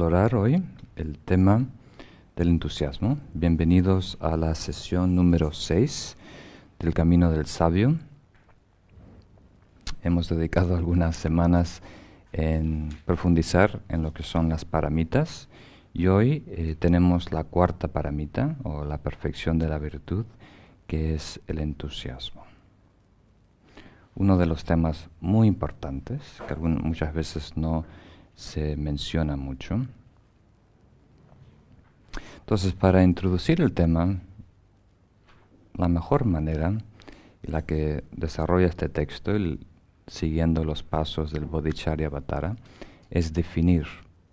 explorar hoy el tema del entusiasmo. Bienvenidos a la sesión número 6 del Camino del Sabio. Hemos dedicado algunas semanas en profundizar en lo que son las paramitas y hoy tenemos la cuarta paramita o la perfección de la virtud, que es el entusiasmo. Uno de los temas muy importantes que muchas veces no se menciona mucho. Entonces, para introducir el tema, la mejor manera y la que desarrolla este texto, siguiendo los pasos del Bodhicharyavatara, es definir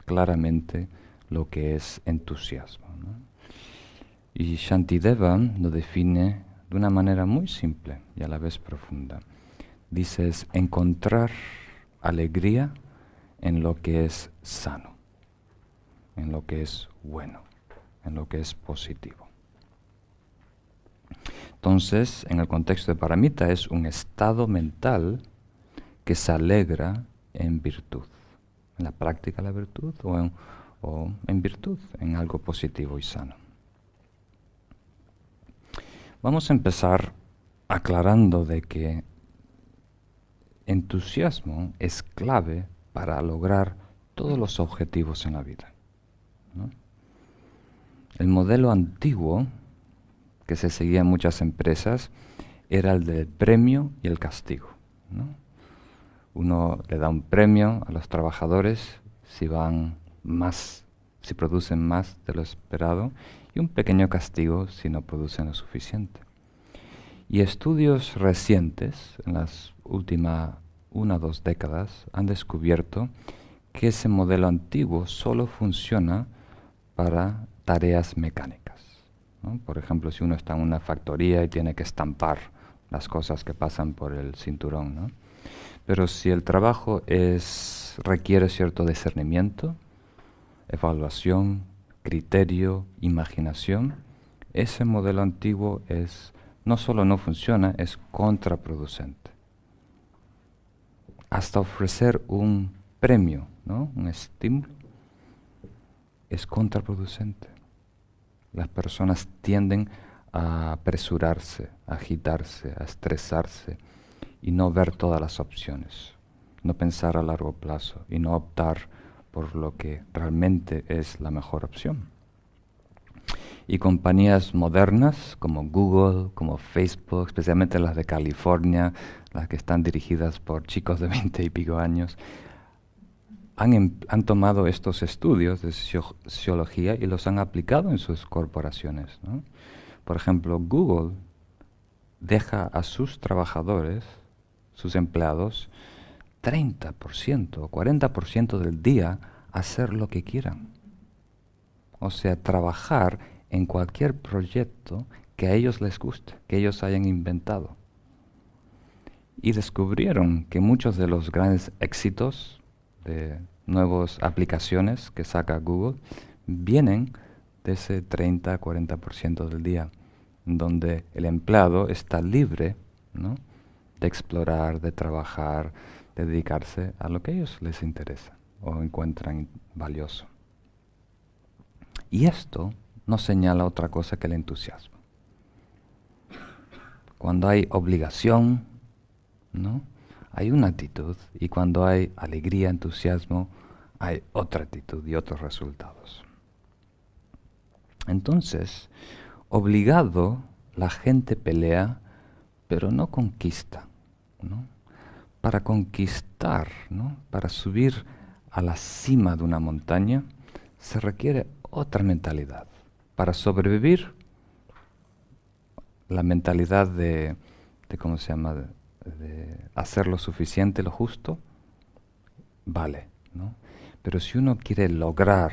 claramente lo que es entusiasmo, ¿no? Y Shantideva lo define de una manera muy simple y a la vez profunda. Dice, es encontrar alegría en lo que es sano, en lo que es bueno, en lo que es positivo. Entonces, en el contexto de paramita, es un estado mental que se alegra en virtud, en la práctica de la virtud o en virtud, en algo positivo y sano. Vamos a empezar aclarando de que entusiasmo es clave para lograr todos los objetivos en la vida, ¿no? El modelo antiguo que se seguía en muchas empresas era el del premio y el castigo, ¿no? Uno le da un premio a los trabajadores si producen más de lo esperado, y un pequeño castigo si no producen lo suficiente. Y estudios recientes, en las últimas 1 o 2 décadas, han descubierto que ese modelo antiguo solo funciona para tareas mecánicas, ¿no? Por ejemplo, si uno está en una factoría y tiene que estampar las cosas que pasan por el cinturón, ¿no? Pero si el trabajo requiere cierto discernimiento, evaluación, criterio, imaginación, ese modelo antiguo no solo no funciona, es contraproducente. Hasta ofrecer un premio, ¿no? Un estímulo, es contraproducente. Las personas tienden a apresurarse, a agitarse, a estresarse y no ver todas las opciones, no pensar a largo plazo y no optar por lo que realmente es la mejor opción. Y compañías modernas como Google, como Facebook, especialmente las de California, las que están dirigidas por chicos de 20 y pico años, han tomado estos estudios de sociología y los han aplicado en sus corporaciones, ¿no? Por ejemplo, Google deja a sus trabajadores, sus empleados, 30% o 40% del día hacer lo que quieran. O sea, trabajar en cualquier proyecto que a ellos les guste, que ellos hayan inventado. Y descubrieron que muchos de los grandes éxitos de nuevas aplicaciones que saca Google vienen de ese 30-40% del día, donde el empleado está libre, ¿no?, de explorar, de trabajar, de dedicarse a lo que a ellos les interesa o encuentran valioso. Y esto no señala otra cosa que el entusiasmo. Cuando hay obligación, ¿no?, hay una actitud, y cuando hay alegría, entusiasmo, hay otra actitud y otros resultados. Entonces, obligado, la gente pelea, pero no conquista, ¿no? Para conquistar, ¿no?, para subir a la cima de una montaña, se requiere otra mentalidad. Para sobrevivir, la mentalidad de ¿cómo se llama?, de hacer lo suficiente, lo justo, vale, ¿no? Pero si uno quiere lograr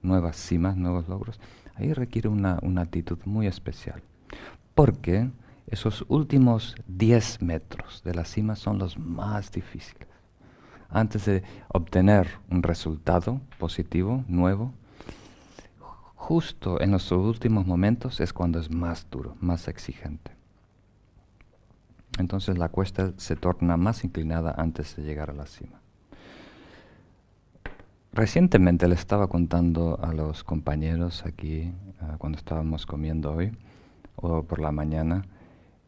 nuevas cimas, nuevos logros, ahí requiere una actitud muy especial. Porque esos últimos 10 metros de la cima son los más difíciles. Antes de obtener un resultado positivo, nuevo, justo en los últimos momentos es cuando es más duro, más exigente. Entonces la cuesta se torna más inclinada antes de llegar a la cima. Recientemente le estaba contando a los compañeros aquí, cuando estábamos comiendo hoy, o por la mañana,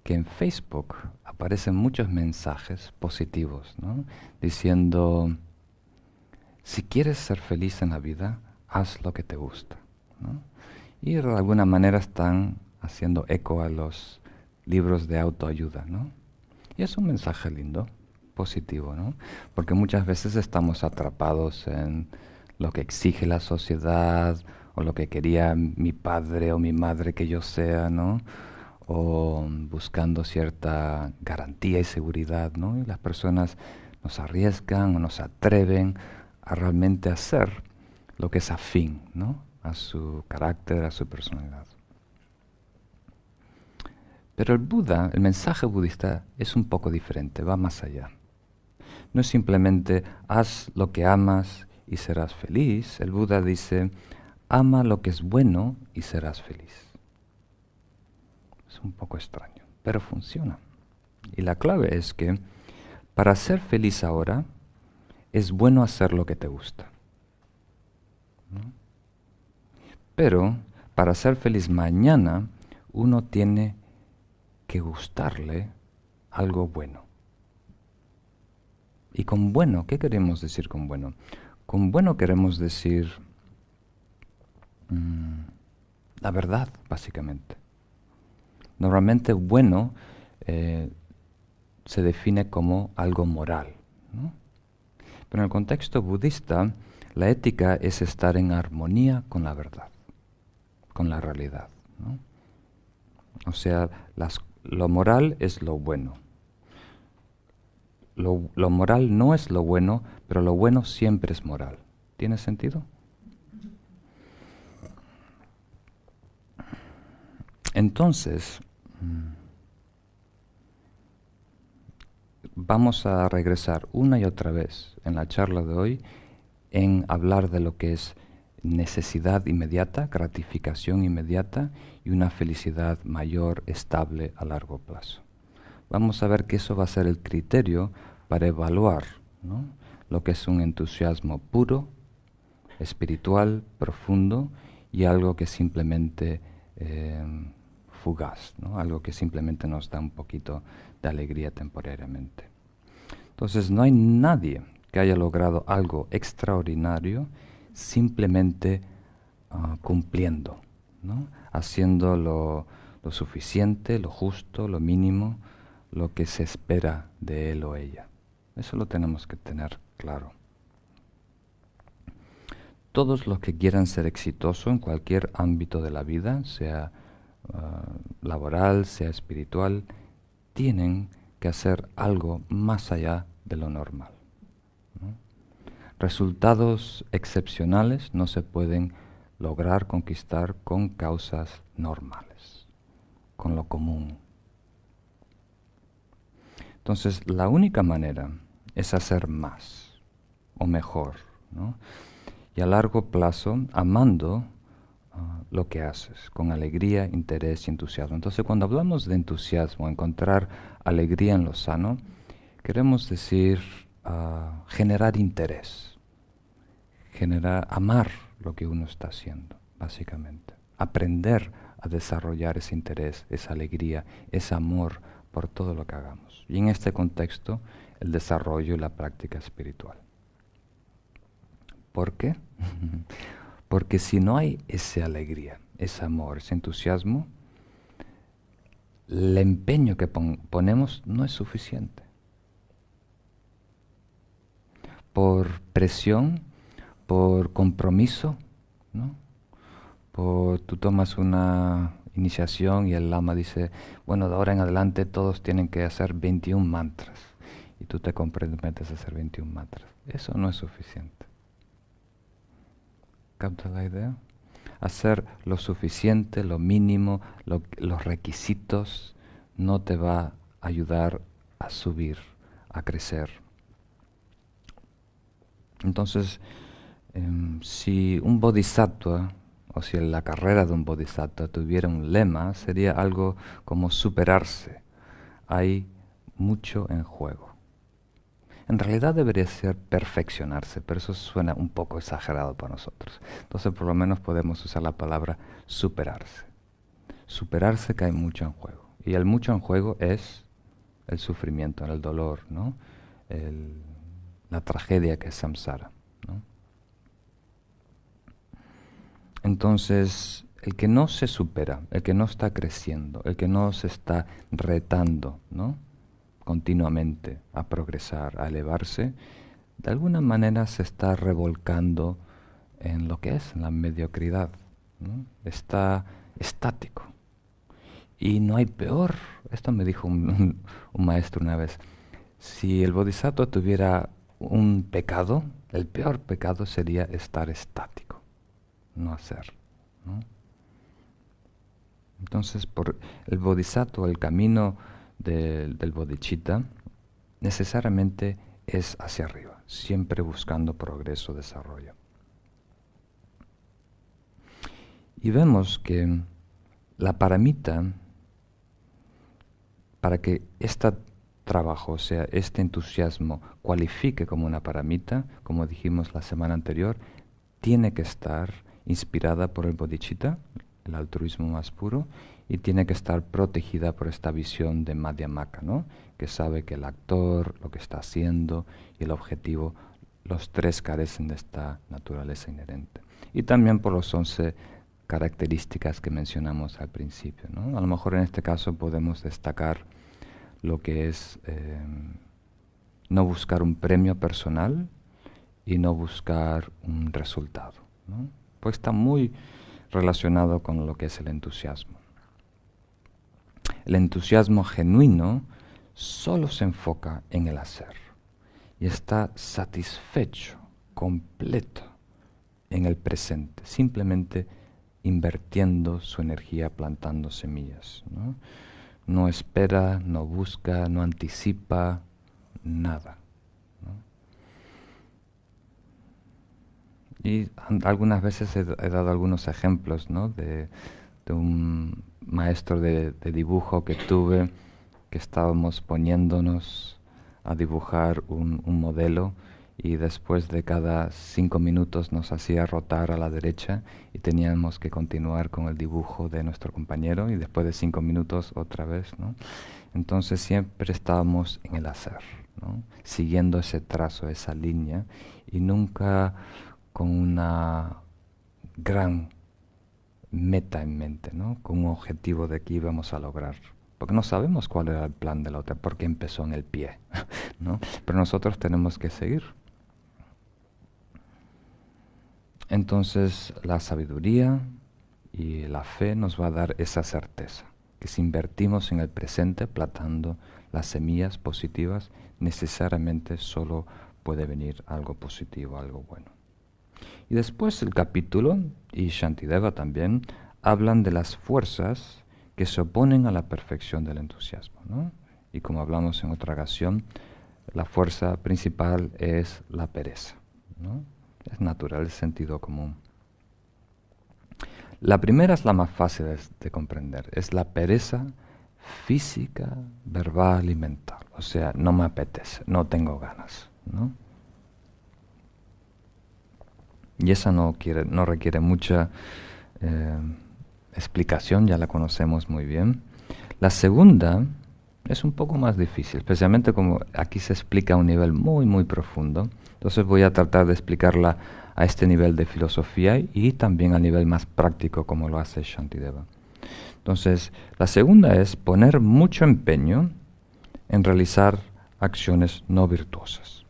que en Facebook aparecen muchos mensajes positivos, ¿no? Diciendo, si quieres ser feliz en la vida, haz lo que te gusta, ¿no? Y de alguna manera están haciendo eco a los libros de autoayuda, ¿no? Y es un mensaje lindo, positivo, ¿no? Porque muchas veces estamos atrapados en lo que exige la sociedad o lo que quería mi padre o mi madre que yo sea, ¿no? O buscando cierta garantía y seguridad, ¿no? Y las personas nos arriesgan o nos atreven a realmente hacer lo que es afín, ¿no? A su carácter, a su personalidad. Pero el Buda, el mensaje budista es un poco diferente, va más allá. No es simplemente haz lo que amas y serás feliz. El Buda dice, ama lo que es bueno y serás feliz. Es un poco extraño, pero funciona. Y la clave es que para ser feliz ahora es bueno hacer lo que te gusta, ¿no? Pero para ser feliz mañana uno tiene que gustarle algo bueno. Y con bueno, ¿qué queremos decir con bueno? Con bueno queremos decir la verdad, básicamente. Normalmente bueno se define como algo moral, ¿no? Pero en el contexto budista, la ética es estar en armonía con la verdad, con la realidad, ¿no? O sea, lo moral es lo bueno. Lo moral no es lo bueno, pero lo bueno siempre es moral. ¿Tiene sentido? Entonces, vamos a regresar una y otra vez en la charla de hoy en hablar de lo que es necesidad inmediata, gratificación inmediata y una felicidad mayor, estable a largo plazo. Vamos a ver que eso va a ser el criterio para evaluar, ¿no?, lo que es un entusiasmo puro, espiritual, profundo y algo que simplemente fugaz, ¿no?, algo que simplemente nos da un poquito de alegría temporariamente. Entonces no hay nadie que haya logrado algo extraordinario simplemente cumpliendo, ¿no?, haciendo lo suficiente, lo justo, lo mínimo, lo que se espera de él o ella. Eso lo tenemos que tener claro. Todos los que quieran ser exitosos en cualquier ámbito de la vida, sea laboral, sea espiritual, tienen que hacer algo más allá de lo normal, ¿no? Resultados excepcionales no se pueden lograr conquistar con causas normales, con lo común. Entonces, la única manera es hacer más o mejor, ¿no? Y a largo plazo, amando lo que haces, con alegría, interés y entusiasmo. Entonces, cuando hablamos de entusiasmo, encontrar alegría en lo sano, queremos decir generar interés, amar lo que uno está haciendo, básicamente. Aprender a desarrollar ese interés, esa alegría, ese amor por todo lo que hagamos. Y en este contexto, el desarrollo y la práctica espiritual. ¿Por qué? Porque si no hay esa alegría, ese amor, ese entusiasmo, el empeño que ponemos no es suficiente. Por presión, por compromiso, ¿no? Tú tomas una iniciación y el lama dice, bueno, de ahora en adelante todos tienen que hacer 21 mantras. Y tú te comprometes a hacer 21 mantras. Eso no es suficiente. ¿Capta la idea? Hacer lo suficiente, lo mínimo, los requisitos, no te va a ayudar a subir, a crecer. Entonces, si un bodhisattva, o si la carrera de un bodhisattva tuviera un lema, sería algo como superarse. Hay mucho en juego. En realidad debería ser perfeccionarse, pero eso suena un poco exagerado para nosotros. Entonces por lo menos podemos usar la palabra superarse. Superarse, que hay mucho en juego. Y el mucho en juego es el sufrimiento, el dolor, ¿no? La tragedia que es samsara, ¿no? Entonces, el que no se supera, el que no está creciendo, el que no se está retando, ¿no?, continuamente a progresar, a elevarse, de alguna manera se está revolcando en lo que es la mediocridad, ¿no? Está estático. Y no hay peor, esto me dijo un maestro una vez, si el bodhisattva tuviera un pecado, el peor pecado sería estar estático, no hacer, ¿no? Entonces, por el bodhisattva, el camino del bodhicitta, necesariamente es hacia arriba, siempre buscando progreso, desarrollo. Y vemos que la paramita, para que este trabajo, o sea, este entusiasmo, cualifique como una paramita, como dijimos la semana anterior, tiene que estar inspirada por el bodhicitta, el altruismo más puro, y tiene que estar protegida por esta visión de Madhyamaka, ¿no?, que sabe que el actor, lo que está haciendo y el objetivo, los tres carecen de esta naturaleza inherente. Y también por los 11 características que mencionamos al principio, ¿no? A lo mejor en este caso podemos destacar lo que es no buscar un premio personal y no buscar un resultado, ¿no? Pues está muy relacionado con lo que es el entusiasmo. El entusiasmo genuino solo se enfoca en el hacer y está satisfecho, completo en el presente, simplemente invirtiendo su energía plantando semillas, ¿no? No espera, no busca, no anticipa nada, ¿no? Y algunas veces he dado algunos ejemplos, ¿no?, de un maestro de dibujo que tuve, que estábamos poniéndonos a dibujar un modelo y después de cada 5 minutos nos hacía rotar a la derecha y teníamos que continuar con el dibujo de nuestro compañero y después de 5 minutos otra vez, ¿no? Entonces siempre estábamos en el hacer, ¿no?, siguiendo ese trazo, esa línea, y nunca con una gran meta en mente, ¿no?, con un objetivo de que íbamos a lograr. Porque no sabemos cuál era el plan de la otra, porque empezó en el pie, ¿no? Pero nosotros tenemos que seguir. Entonces la sabiduría y la fe nos va a dar esa certeza, que si invertimos en el presente plantando las semillas positivas, necesariamente solo puede venir algo positivo, algo bueno. Y después el capítulo, y Shantideva también, hablan de las fuerzas que se oponen a la perfección del entusiasmo, ¿no? Y como hablamos en otra ocasión, la fuerza principal es la pereza, ¿no? Es natural, es sentido común. La primera es la más fácil de comprender, es la pereza física, verbal y mental. O sea, no me apetece, no tengo ganas, ¿no? Y esa no requiere mucha explicación, ya la conocemos muy bien. La segunda es un poco más difícil, especialmente como aquí se explica a un nivel muy, muy profundo. Entonces voy a tratar de explicarla a este nivel de filosofía y también a nivel más práctico como lo hace Shantideva. Entonces, la segunda es poner mucho empeño en realizar acciones no virtuosas.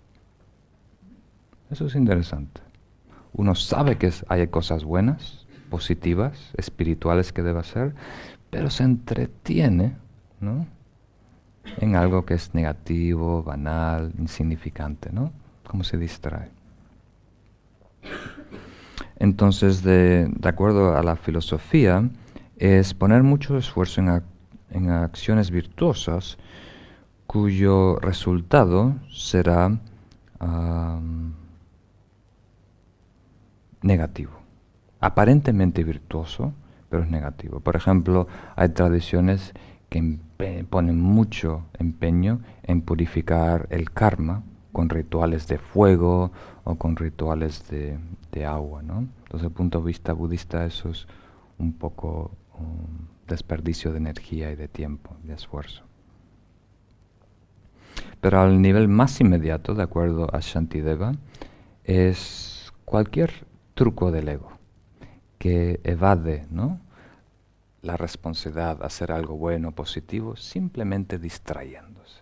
Eso es interesante. Uno sabe que hay cosas buenas, positivas, espirituales que debe hacer, pero se entretiene, ¿no?, en algo que es negativo, banal, insignificante, ¿no? Como se distrae. Entonces, de acuerdo a la filosofía, es poner mucho esfuerzo en acciones virtuosas cuyo resultado será negativo. Aparentemente virtuoso, pero es negativo. Por ejemplo, hay tradiciones que ponen mucho empeño en purificar el karma, con rituales de fuego o con rituales de agua, ¿no? Desde el punto de vista budista eso es un poco desperdicio de energía y de tiempo, de esfuerzo. Pero al nivel más inmediato, de acuerdo a Shantideva, es cualquier truco del ego que evade, ¿no?, la responsabilidad, hacer algo bueno, positivo, simplemente distrayéndose.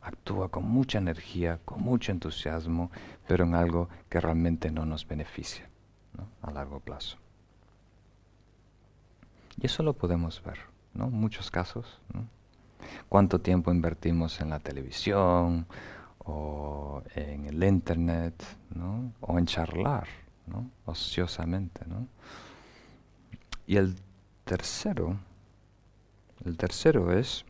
Actúa con mucha energía, con mucho entusiasmo, pero en algo que realmente no nos beneficia, ¿no?, a largo plazo. Y eso lo podemos ver, ¿no?, en muchos casos, ¿no? ¿Cuánto tiempo invertimos en la televisión o en el internet, ¿no?, o en charlar, ¿no?, ociosamente, ¿no? Y el tercero es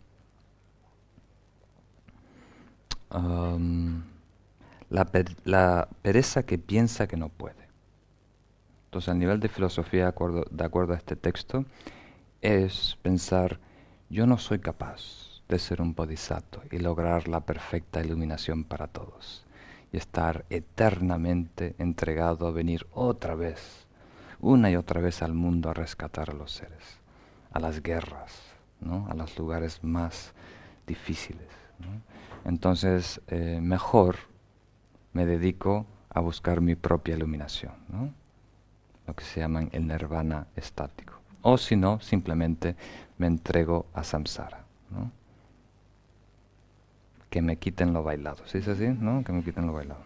la pereza que piensa que no puede. Entonces, a nivel de filosofía, de acuerdo a este texto, es pensar, yo no soy capaz de ser un bodhisattva y lograr la perfecta iluminación para todos, y estar eternamente entregado a venir otra vez, una y otra vez al mundo a rescatar a los seres, a las guerras, ¿no?, a los lugares más difíciles, ¿no? Entonces, mejor me dedico a buscar mi propia iluminación, ¿no?, lo que se llama el nirvana estático. O si no, simplemente me entrego a samsara, ¿no?, que me quiten lo bailado. ¿Sí es así? ¿No? Que me quiten lo bailado.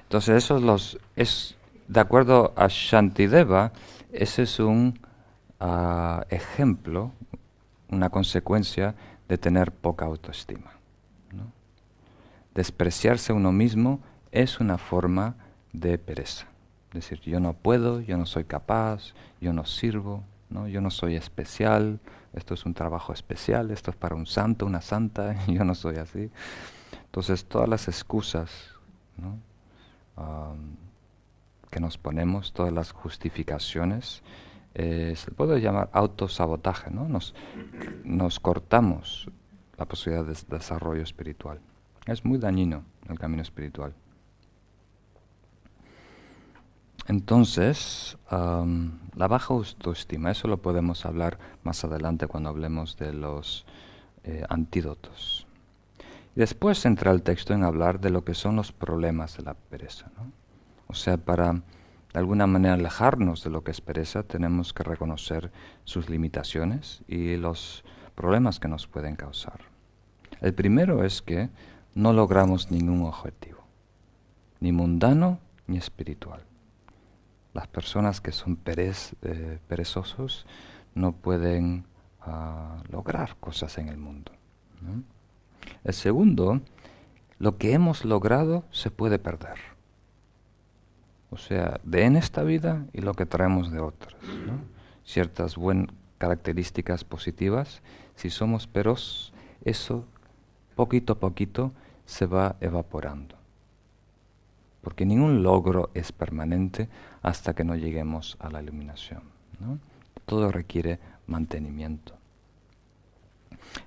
Entonces, es de acuerdo a Shantideva, ese es un ejemplo, una consecuencia de tener poca autoestima, ¿no? Despreciarse a uno mismo es una forma de pereza. Es decir, yo no puedo, yo no soy capaz, yo no sirvo, ¿no?, yo no soy especial, esto es un trabajo especial, esto es para un santo, una santa, y yo no soy así. Entonces, todas las excusas, ¿no?, que nos ponemos, todas las justificaciones, se puede llamar autosabotaje, ¿no? Nos cortamos la posibilidad de desarrollo espiritual. Es muy dañino el camino espiritual. Entonces, la baja autoestima, eso lo podemos hablar más adelante cuando hablemos de los antídotos. Y después entra el texto en hablar de lo que son los problemas de la pereza, ¿no? O sea, para de alguna manera alejarnos de lo que es pereza, tenemos que reconocer sus limitaciones y los problemas que nos pueden causar. El primero es que no logramos ningún objetivo, ni mundano ni espiritual. Las personas que son perezosos no pueden lograr cosas en el mundo, ¿no? El segundo, lo que hemos logrado se puede perder. O sea, de en esta vida y lo que traemos de otras, ¿no? Ciertas características positivas, si somos peros, eso poquito a poquito se va evaporando. Porque ningún logro es permanente hasta que no lleguemos a la iluminación, ¿no? Todo requiere mantenimiento.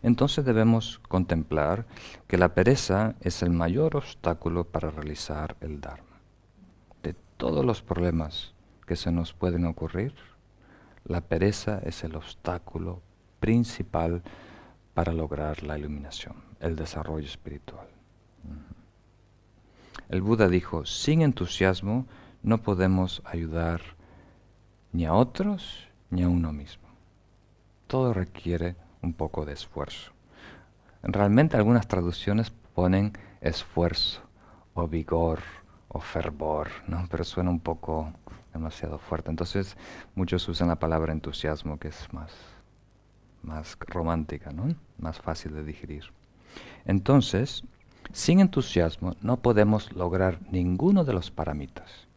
Entonces debemos contemplar que la pereza es el mayor obstáculo para realizar el Dharma. De todos los problemas que se nos pueden ocurrir, la pereza es el obstáculo principal para lograr la iluminación, el desarrollo espiritual. El Buda dijo, sin entusiasmo no podemos ayudar ni a otros ni a uno mismo. Todo requiere un poco de esfuerzo. Realmente algunas traducciones ponen esfuerzo o vigor o fervor, ¿no? Pero suena un poco demasiado fuerte. Entonces muchos usan la palabra entusiasmo, que es más romántica, ¿no?, más fácil de digerir. Entonces, sin entusiasmo no podemos lograr ninguno de los paramitas,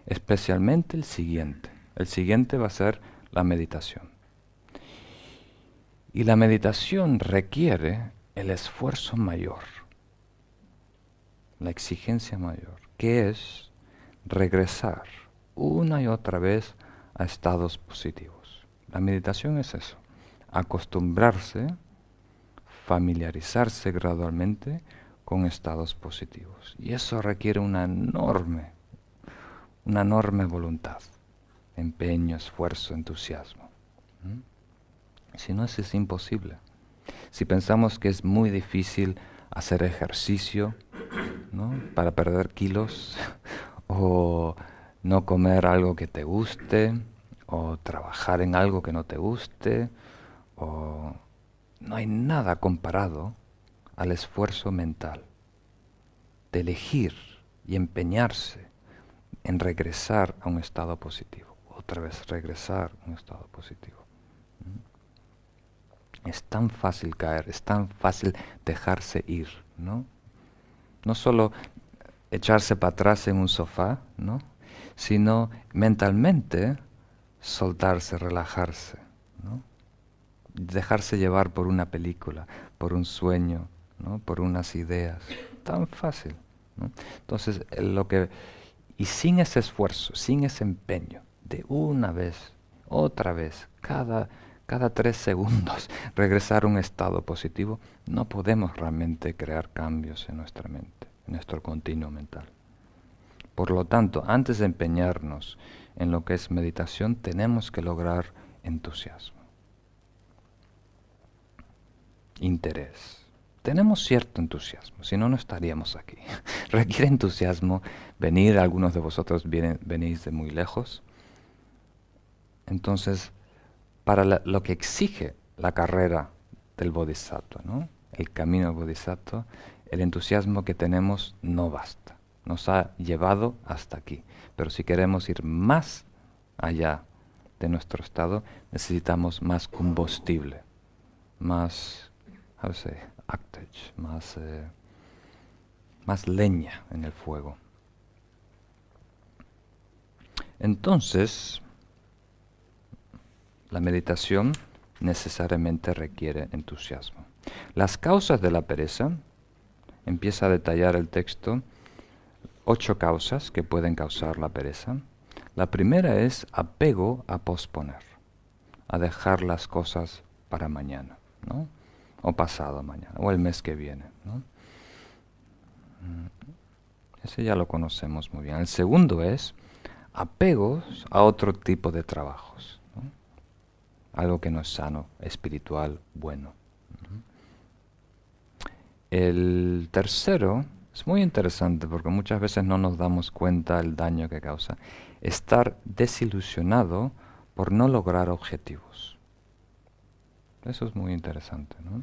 especialmente el siguiente. El siguiente va a ser la meditación. Y la meditación requiere el esfuerzo mayor, la exigencia mayor, que es regresar una y otra vez a estados positivos. La meditación es eso, acostumbrarse familiarizarse gradualmente con estados positivos. Y eso requiere una enorme voluntad, empeño, esfuerzo, entusiasmo. Si no, es imposible. Si pensamos que es muy difícil hacer ejercicio, ¿no?, para perder kilos, o no comer algo que te guste, o trabajar en algo que no te guste, o no hay nada comparado al esfuerzo mental de elegir y empeñarse en regresar a un estado positivo. Otra vez regresar a un estado positivo. Es tan fácil caer, es tan fácil dejarse ir, ¿no? No solo echarse para atrás en un sofá, ¿no?, sino mentalmente soltarse, relajarse, ¿no?, dejarse llevar por una película, por un sueño, ¿no?, por unas ideas. Tan fácil, ¿no? Entonces, y sin ese esfuerzo, sin ese empeño, de una vez, otra vez, cada 3 segundos, regresar a un estado positivo, no podemos realmente crear cambios en nuestra mente, en nuestro continuo mental. Por lo tanto, antes de empeñarnos en lo que es meditación, tenemos que lograr entusiasmo, interés. Tenemos cierto entusiasmo, si no, no estaríamos aquí. Requiere entusiasmo venir, algunos de vosotros venís de muy lejos. Entonces, para lo que exige la carrera del Bodhisattva, ¿no?, el camino del Bodhisattva, el entusiasmo que tenemos no basta. Nos ha llevado hasta aquí. Pero si queremos ir más allá de nuestro estado, necesitamos más combustible, más, how to say, actage, más leña en el fuego. Entonces, la meditación necesariamente requiere entusiasmo. Las causas de la pereza, empieza a detallar el texto, 8 causas que pueden causar la pereza. La primera es apego a posponer, a dejar las cosas para mañana, ¿no?, o pasado mañana, o el mes que viene, ¿no? Ese ya lo conocemos muy bien. El segundo es apegos a otro tipo de trabajos, ¿no?, algo que no es sano, espiritual, bueno. El tercero es muy interesante porque muchas veces no nos damos cuenta del daño que causa. Estar desilusionado por no lograr objetivos. Eso es muy interesante, ¿no?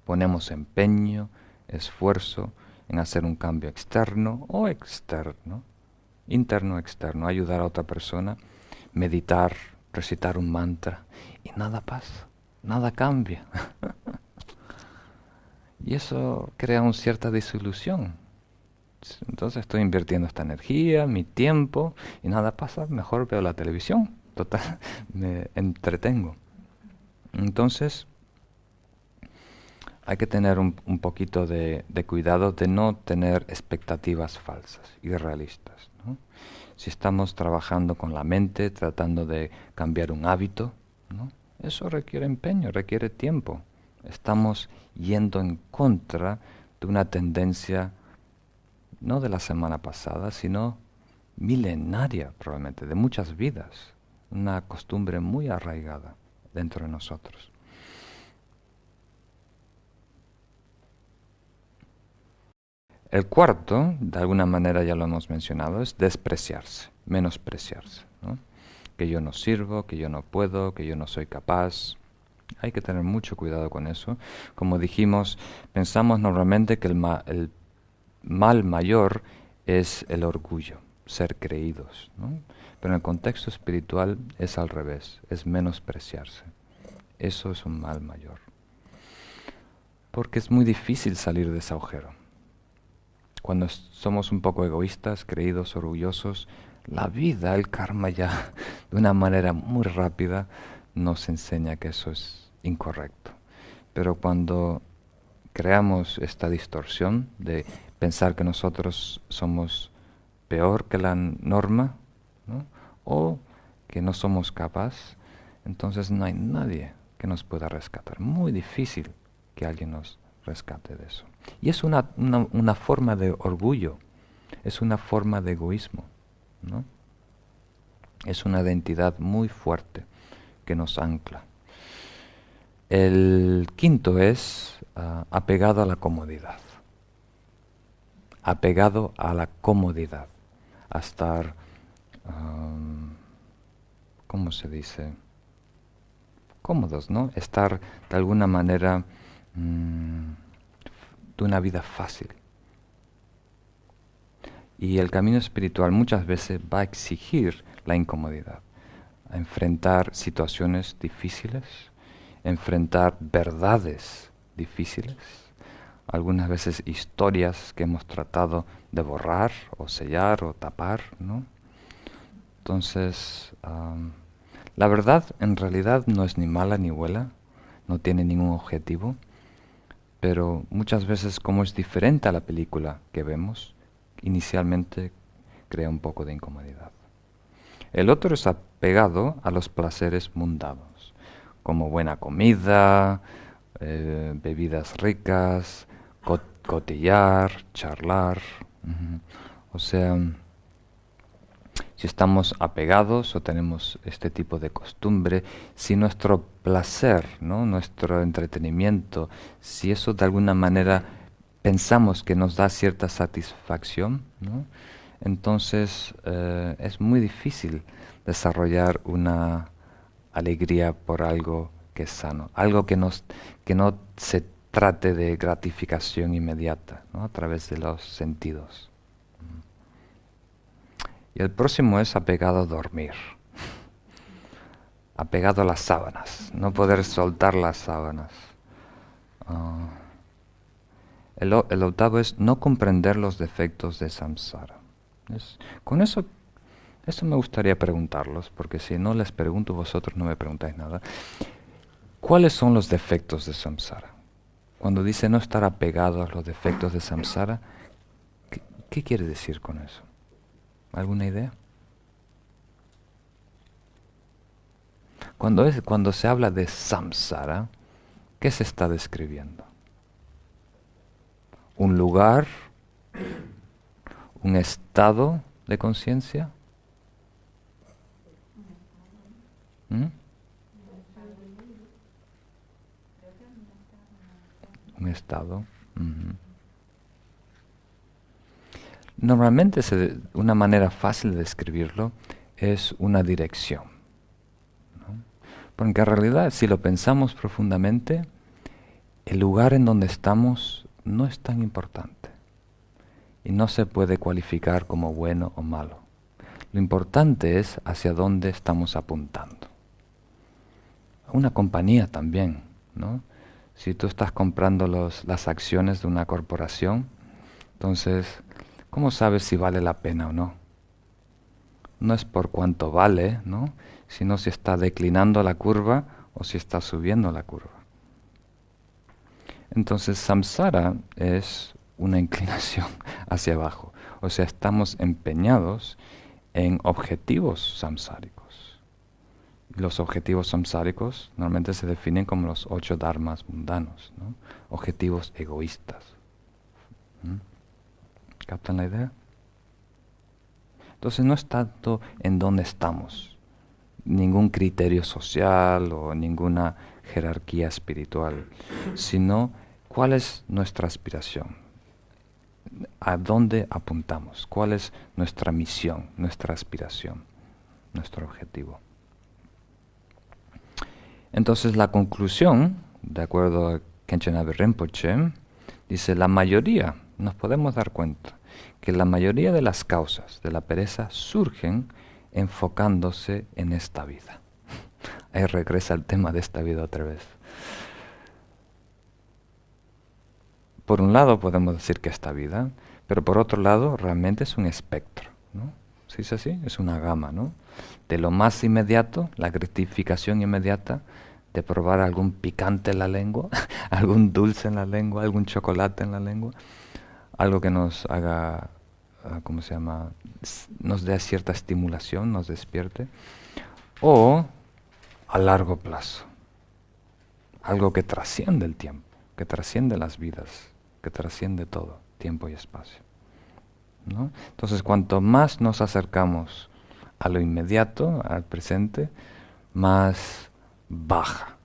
Ponemos empeño, esfuerzo en hacer un cambio externo o externo, interno o externo, ayudar a otra persona, meditar, recitar un mantra, y nada pasa, nada cambia. Y eso crea una cierta desilusión. Entonces estoy invirtiendo esta energía, mi tiempo, y nada pasa, mejor veo la televisión. Total, me entretengo. Entonces, hay que tener un poquito de cuidado de no tener expectativas falsas, irrealistas, ¿no? Si estamos trabajando con la mente, tratando de cambiar un hábito, ¿no?, eso requiere empeño, requiere tiempo. Estamos yendo en contra de una tendencia, no de la semana pasada, sino milenaria probablemente, de muchas vidas, una costumbre muy arraigada dentro de nosotros. El cuarto, de alguna manera ya lo hemos mencionado, es despreciarse, menospreciarse, ¿no?, que yo no sirvo, que yo no puedo, que yo no soy capaz. Hay que tener mucho cuidado con eso. Como dijimos, pensamos normalmente que el mal mayor es el orgullo, ser creídos, ¿no? Pero en el contexto espiritual es al revés, es menospreciarse. Eso es un mal mayor. Porque es muy difícil salir de ese agujero. Cuando somos un poco egoístas, creídos, orgullosos, la vida, el karma ya, de una manera muy rápida, nos enseña que eso es incorrecto. Pero cuando creamos esta distorsión de pensar que nosotros somos peor que la norma, ¿no?, o que no somos capaces, entonces no hay nadie que nos pueda rescatar. Muy difícil que alguien nos rescate de eso. Y es una forma de orgullo, es una forma de egoísmo, ¿no? Es una identidad muy fuerte que nos ancla. El quinto es apegado a la comodidad. Apegado a la comodidad. A estar, ¿cómo se dice? Cómodos, ¿no? Estar de alguna manera de una vida fácil. Y el camino espiritual muchas veces va a exigir la incomodidad, a enfrentar situaciones difíciles, enfrentar verdades difíciles, algunas veces historias que hemos tratado de borrar o sellar o tapar, ¿no? Entonces, la verdad en realidad no es ni mala ni buena, no tiene ningún objetivo, pero muchas veces como es diferente a la película que vemos, inicialmente crea un poco de incomodidad. El otro es apegado a los placeres mundanos, como buena comida, bebidas ricas, cotillar, charlar. O sea, si estamos apegados o tenemos este tipo de costumbre, si nuestro placer, ¿no? Nuestro entretenimiento, si eso de alguna manera pensamos que nos da cierta satisfacción, ¿no? Entonces es muy difícil desarrollar una alegría por algo que es sano, algo que no se trate de gratificación inmediata, ¿no? A través de los sentidos. Y el próximo es apegado a dormir, apegado a las sábanas, no poder soltar las sábanas. Ah, el octavo es no comprender los defectos de samsara. Con eso me gustaría preguntarlos, porque si no les pregunto, vosotros no me preguntáis nada. ¿Cuáles son los defectos de samsara? Cuando dice no estar apegado a los defectos de samsara, ¿qué quiere decir con eso? ¿Alguna idea? Cuando se habla de samsara, ¿qué se está describiendo? ¿Un lugar? ¿Un estado de conciencia? ¿Mm? Un estado. Normalmente una manera fácil de describirlo es una dirección, ¿no? Porque en realidad, si lo pensamos profundamente, el lugar en donde estamos no es tan importante y no se puede cualificar como bueno o malo. Lo importante es hacia dónde estamos apuntando. Una compañía también, ¿no? Si tú estás comprando las acciones de una corporación, entonces, ¿cómo sabes si vale la pena o no? No es por cuánto vale, ¿no? Sino si está declinando la curva o si está subiendo la curva. Entonces, samsara es una inclinación hacia abajo. O sea, estamos empeñados en objetivos samsáricos. Los objetivos samsáricos normalmente se definen como los 8 dharmas mundanos, ¿no? Objetivos egoístas. ¿Mm? ¿Captan la idea? Entonces no es tanto en dónde estamos, ningún criterio social o ninguna jerarquía espiritual, sino cuál es nuestra aspiración, a dónde apuntamos, cuál es nuestra misión, nuestra aspiración, nuestro objetivo. Entonces la conclusión, de acuerdo a Khenchen Abbe Rinpoche, dice la mayoría, nos podemos dar cuenta, que la mayoría de las causas de la pereza surgen enfocándose en esta vida. Ahí regresa el tema de esta vida otra vez. Por un lado podemos decir que esta vida, pero por otro lado realmente es un espectro, ¿no? ¿Sí es así? Es una gama, ¿no? De lo más inmediato, la gratificación inmediata, de probar algún picante en la lengua, algún dulce en la lengua, algún chocolate en la lengua, algo que nos haga, ¿cómo se llama? Nos dé cierta estimulación, nos despierte, o a largo plazo, algo que trasciende el tiempo, que trasciende las vidas, que trasciende todo, tiempo y espacio, ¿no? Entonces, cuanto más nos acercamos a lo inmediato, al presente, más baja,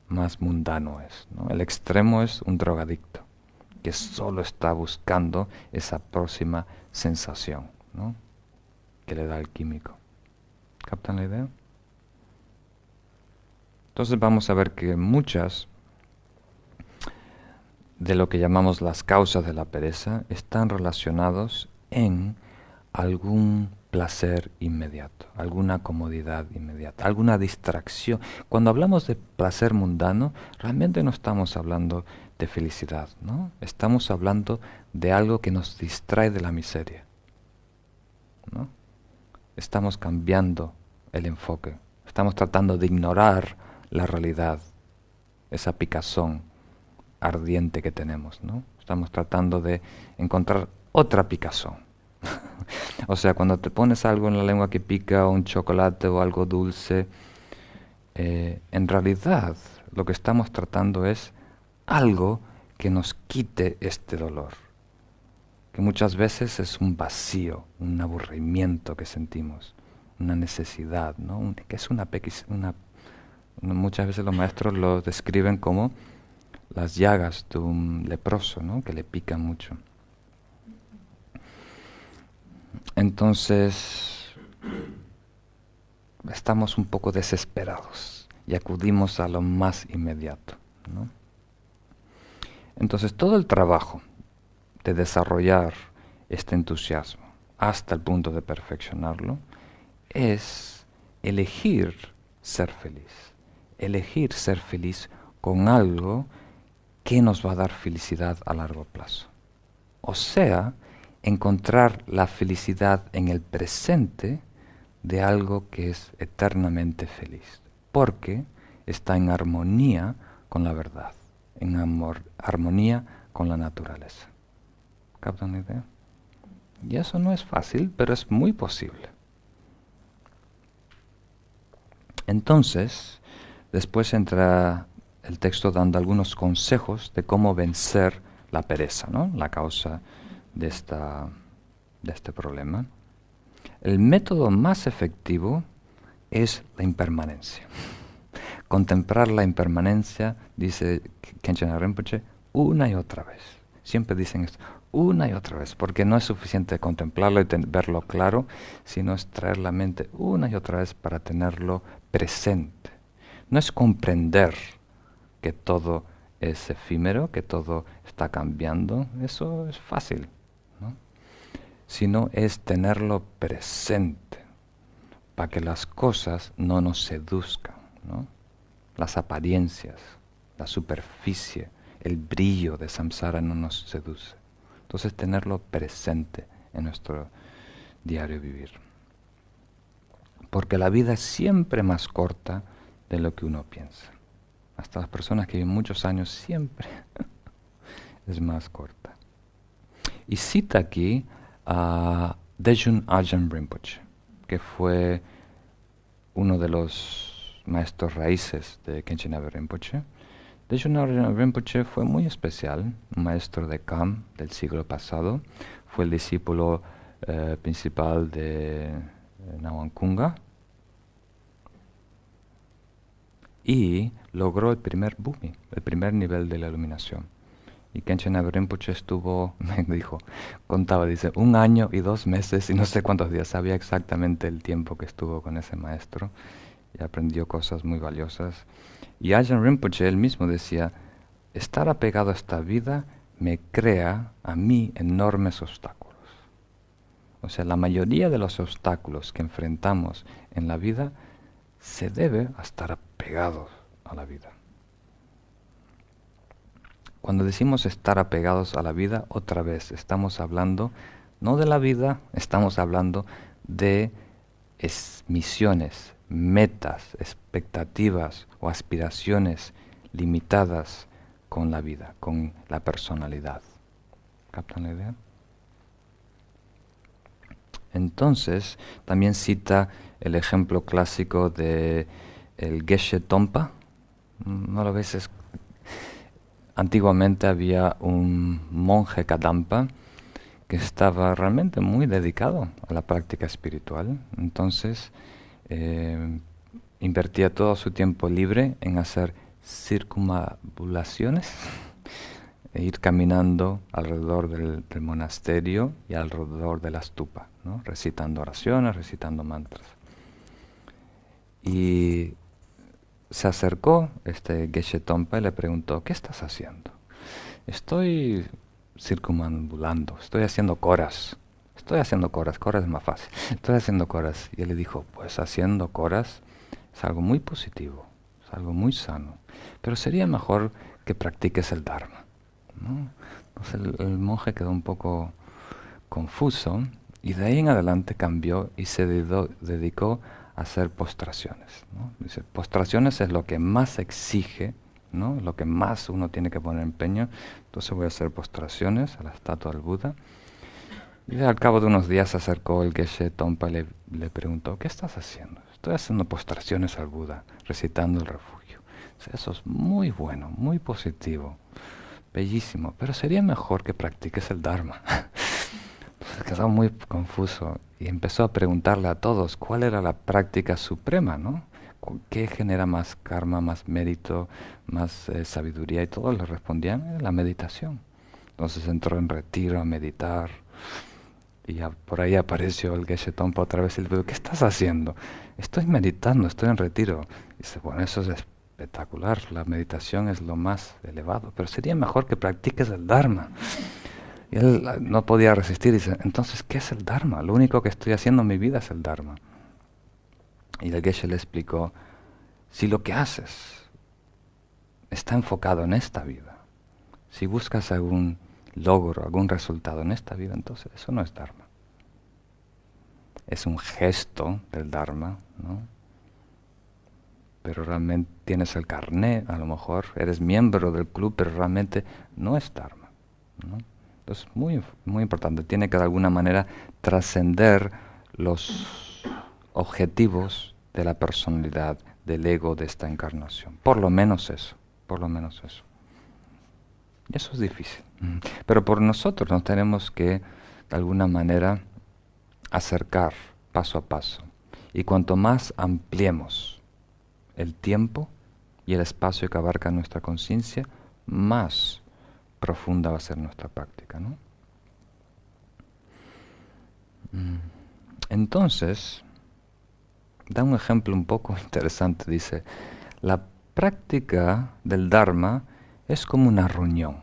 más mundano es, ¿no? El extremo es un drogadicto que solo está buscando esa próxima sensación, ¿no?, que le da el químico. ¿Captan la idea? Entonces vamos a ver que muchas de lo que llamamos las causas de la pereza están relacionados en algún placer inmediato, alguna comodidad inmediata, alguna distracción. Cuando hablamos de placer mundano, realmente no estamos hablando de felicidad, ¿no? Estamos hablando de algo que nos distrae de la miseria, ¿no? Estamos cambiando el enfoque, estamos tratando de ignorar la realidad, esa picazón ardiente que tenemos, ¿no? Estamos tratando de encontrar otra picazón. O sea, cuando te pones algo en la lengua que pica, o un chocolate o algo dulce, en realidad lo que estamos tratando es algo que nos quite este dolor, que muchas veces es un vacío, un aburrimiento que sentimos, una necesidad, ¿no? Que es muchas veces los maestros lo describen como las llagas de un leproso, ¿no?, que le pican mucho. Entonces, estamos un poco desesperados y acudimos a lo más inmediato, ¿no? Entonces, todo el trabajo de desarrollar este entusiasmo hasta el punto de perfeccionarlo es elegir ser feliz con algo que nos va a dar felicidad a largo plazo. O sea, encontrar la felicidad en el presente de algo que es eternamente feliz, porque está en armonía con la verdad, en armonía con la naturaleza. ¿Captan la idea? Y eso no es fácil, pero es muy posible. Entonces, después entra el texto dando algunos consejos de cómo vencer la pereza, ¿no?, la causa de este problema. El método más efectivo es la impermanencia. Contemplar la impermanencia, dice Khenchen Rinpoche, una y otra vez. Siempre dicen esto, una y otra vez, porque no es suficiente contemplarlo y verlo claro, sino es traer la mente una y otra vez para tenerlo presente. No es comprender que todo es efímero, que todo está cambiando, eso es fácil, ¿no?, sino es tenerlo presente para que las cosas no nos seduzcan, ¿no?, las apariencias, la superficie, el brillo de samsara no nos seduce. Entonces tenerlo presente en nuestro diario vivir. Porque la vida es siempre más corta de lo que uno piensa. Hasta las personas que viven muchos años siempre es más corta. Y cita aquí a Dejun Ajahn Rinpoche, que fue uno de los maestros raíces de Khenchen Abbe Rinpoche. Dejun Ajahn Rinpoche fue muy especial, un maestro de Kham del siglo pasado. Fue el discípulo principal de Nawang Khunga y logró el primer bhumi, el primer nivel de la iluminación. Y Khenchen Abbe Rinpoche estuvo, me dijo, contaba, dice, 1 año y 2 meses y no sé cuántos días, sabía exactamente el tiempo que estuvo con ese maestro y aprendió cosas muy valiosas. Y Ajahn Rinpoche él mismo decía, estar apegado a esta vida me crea a mí enormes obstáculos. O sea, la mayoría de los obstáculos que enfrentamos en la vida se debe a estar apegados a la vida. Cuando decimos estar apegados a la vida, otra vez estamos hablando no de la vida, estamos hablando de misiones, metas, expectativas o aspiraciones limitadas con la vida, con la personalidad. ¿Captan la idea? Entonces, también cita el ejemplo clásico de el Geshe Tompa. ¿No lo ves? Antiguamente había un monje Kadampa que estaba realmente muy dedicado a la práctica espiritual. Entonces, invertía todo su tiempo libre en hacer circunvalaciones e ir caminando alrededor del monasterio y alrededor de la stupa, ¿no? Recitando oraciones, recitando mantras. Y se acercó Geshe Tongpa y le preguntó, ¿qué estás haciendo? Estoy circunambulando, estoy haciendo coras. Coras es más fácil. Estoy haciendo coras. Y él le dijo, pues haciendo coras es algo muy positivo, es algo muy sano. Pero sería mejor que practiques el Dharma, ¿no? Entonces el monje quedó un poco confuso y de ahí en adelante cambió y se dedicó a hacer postraciones, ¿no? Dice, postraciones es lo que más exige, ¿no? Lo que más uno tiene que poner empeño. Entonces voy a hacer postraciones a la estatua del Buda. Y al cabo de unos días se acercó el Geshe Tongpa y le preguntó, ¿qué estás haciendo? Estoy haciendo postraciones al Buda, recitando el refugio. O sea, eso es muy bueno, muy positivo, bellísimo, pero sería mejor que practiques el Dharma. Entonces quedó muy confuso y empezó a preguntarle a todos cuál era la práctica suprema, ¿no? ¿Qué genera más karma, más mérito, más sabiduría? Y todos le respondían, la meditación. Entonces entró en retiro a meditar. Y por ahí apareció el Geshe Tongpa otra vez y le dijo, ¿qué estás haciendo? Estoy meditando, estoy en retiro. Y dice, bueno, eso es espectacular, la meditación es lo más elevado, pero sería mejor que practiques el Dharma. Y él no podía resistir y dice, entonces, ¿qué es el Dharma? Lo único que estoy haciendo en mi vida es el Dharma. Y el Geshe le explicó, si lo que haces está enfocado en esta vida, si buscas algún logro, algún resultado en esta vida, entonces eso no es Dharma. Es un gesto del Dharma, ¿no? Pero realmente tienes el carnet, a lo mejor eres miembro del club, pero realmente no es Dharma, ¿no? Entonces, muy importante, tiene que de alguna manera trascender los objetivos de la personalidad, del ego de esta encarnación. Por lo menos eso, por lo menos eso. Y eso es difícil. Pero por nosotros nos tenemos que, de alguna manera, acercar paso a paso. Y cuanto más ampliemos el tiempo y el espacio que abarca nuestra conciencia, más profunda va a ser nuestra práctica, ¿no? Entonces, da un ejemplo un poco interesante. Dice, la práctica del Dharma es como una reunión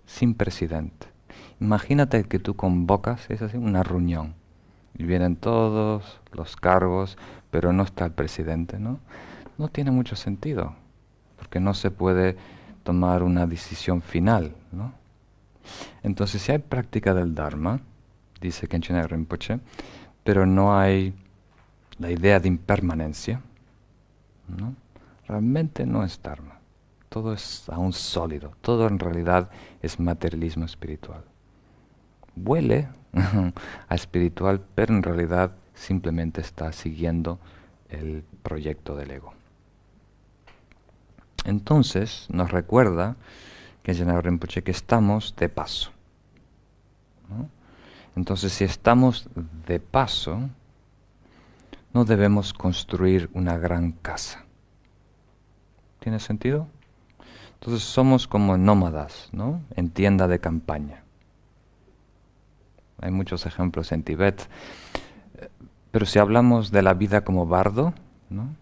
sin presidente. Imagínate que tú convocas, es así, una reunión. Y vienen todos los cargos, pero no está el presidente, ¿no? No tiene mucho sentido, porque no se puede tomar una decisión final, ¿no? Entonces, si hay práctica del Dharma, dice Khenchen Rinpoche, pero no hay la idea de impermanencia, ¿no? Realmente no es Dharma. Todo es aún sólido, todo en realidad es materialismo espiritual. Huele a espiritual, pero en realidad simplemente está siguiendo el proyecto del ego. Entonces nos recuerda que Khenchen Rinpoche que estamos de paso, ¿no? Entonces si estamos de paso, no debemos construir una gran casa. ¿Tiene sentido? Entonces somos como nómadas, ¿no? En tienda de campaña. Hay muchos ejemplos en Tibet. Pero si hablamos de la vida como bardo, ¿no?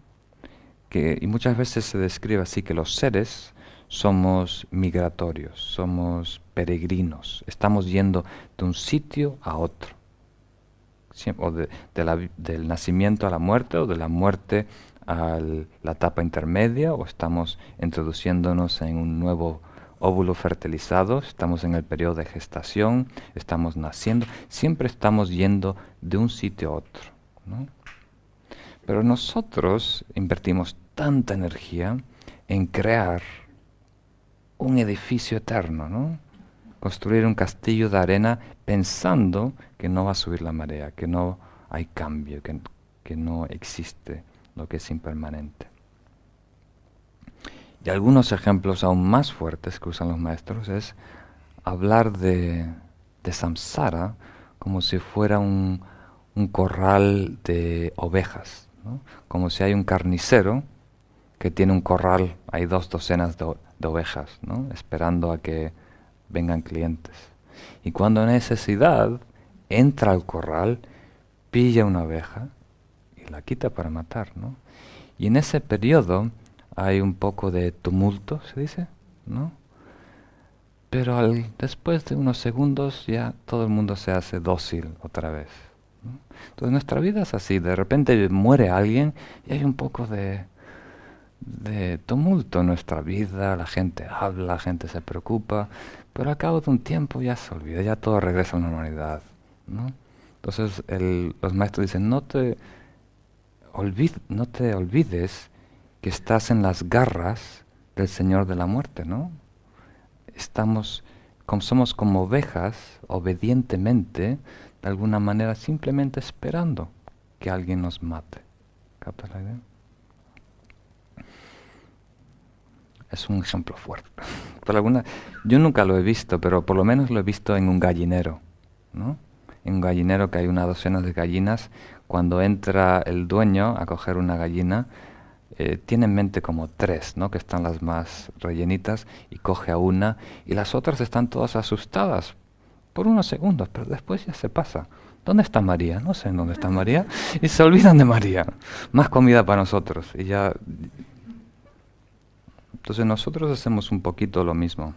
Y muchas veces se describe así que los seres somos migratorios, somos peregrinos, estamos yendo de un sitio a otro, o del nacimiento a la muerte, o de la muerte a la etapa intermedia, o estamos introduciéndonos en un nuevo óvulo fertilizado, estamos en el periodo de gestación, estamos naciendo, siempre estamos yendo de un sitio a otro, ¿no? Pero nosotros invertimos tanta energía en crear un edificio eterno, ¿no? Construir un castillo de arena pensando que no va a subir la marea, que no hay cambio, que no existe lo que es impermanente. Y algunos ejemplos aún más fuertes que usan los maestros es hablar de samsara como si fuera un corral de ovejas, ¿no? Como si hay un carnicero que tiene un corral, hay 2 docenas de ovejas, ¿no? Esperando a que vengan clientes. Y cuando hay necesidad, entra al corral, pilla una oveja y la quita para matar, ¿no? Y en ese periodo hay un poco de tumulto, se dice, ¿no? Pero después de unos segundos ya todo el mundo se hace dócil otra vez, ¿no? Entonces nuestra vida es así, de repente muere alguien y hay un poco de tumulto en nuestra vida, la gente habla, la gente se preocupa, pero al cabo de un tiempo ya se olvida, ya todo regresa a la normalidad, ¿no? Entonces los maestros dicen, no te olvides que estás en las garras del Señor de la muerte, ¿no? Somos como ovejas, obedientemente, de alguna manera, simplemente esperando que alguien nos mate. ¿Captas la idea? Es un ejemplo fuerte. Yo nunca lo he visto, pero por lo menos lo he visto en un gallinero, ¿no? En un gallinero que hay una docena de gallinas, cuando entra el dueño a coger una gallina, tiene en mente como 3, ¿no? Que están las más rellenitas, y coge a una, y las otras están todas asustadas por unos segundos, pero después ya se pasa. ¿Dónde está María? No sé en dónde está María. Y se olvidan de María. Más comida para nosotros. Y ya. Entonces nosotros hacemos un poquito lo mismo.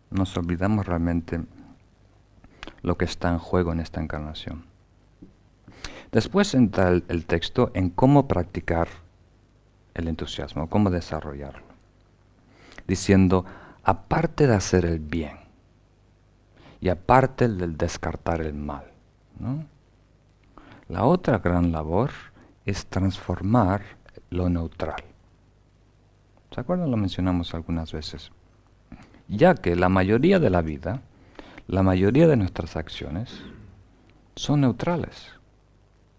Nos olvidamos realmente lo que está en juego en esta encarnación. Después entra el texto en cómo practicar el entusiasmo, cómo desarrollarlo. Diciendo, aparte de hacer el bien y aparte del descartar el mal, ¿no? La otra gran labor es transformar lo neutral. ¿Se acuerdan? Lo mencionamos algunas veces. Ya que la mayoría de la vida, la mayoría de nuestras acciones son neutrales.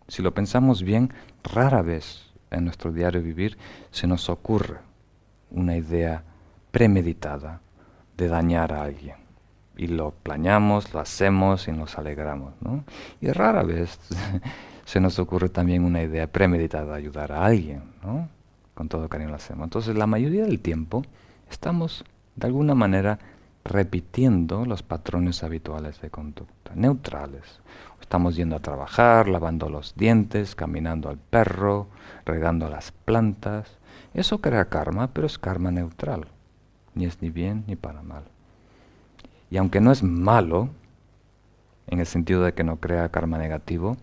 Si lo pensamos bien, rara vez en nuestro diario vivir se nos ocurre una idea premeditada de dañar a alguien. Y lo planeamos, lo hacemos y nos alegramos, ¿no? Y rara vez se nos ocurre también una idea premeditada de ayudar a alguien, ¿no? Con todo cariño lo hacemos. Entonces, la mayoría del tiempo estamos, de alguna manera, repitiendo los patrones habituales de conducta, neutrales. Estamos yendo a trabajar, lavando los dientes, caminando al perro, regando las plantas. Eso crea karma, pero es karma neutral. Ni es ni bien ni para mal. Y aunque no es malo, en el sentido de que no crea karma negativo,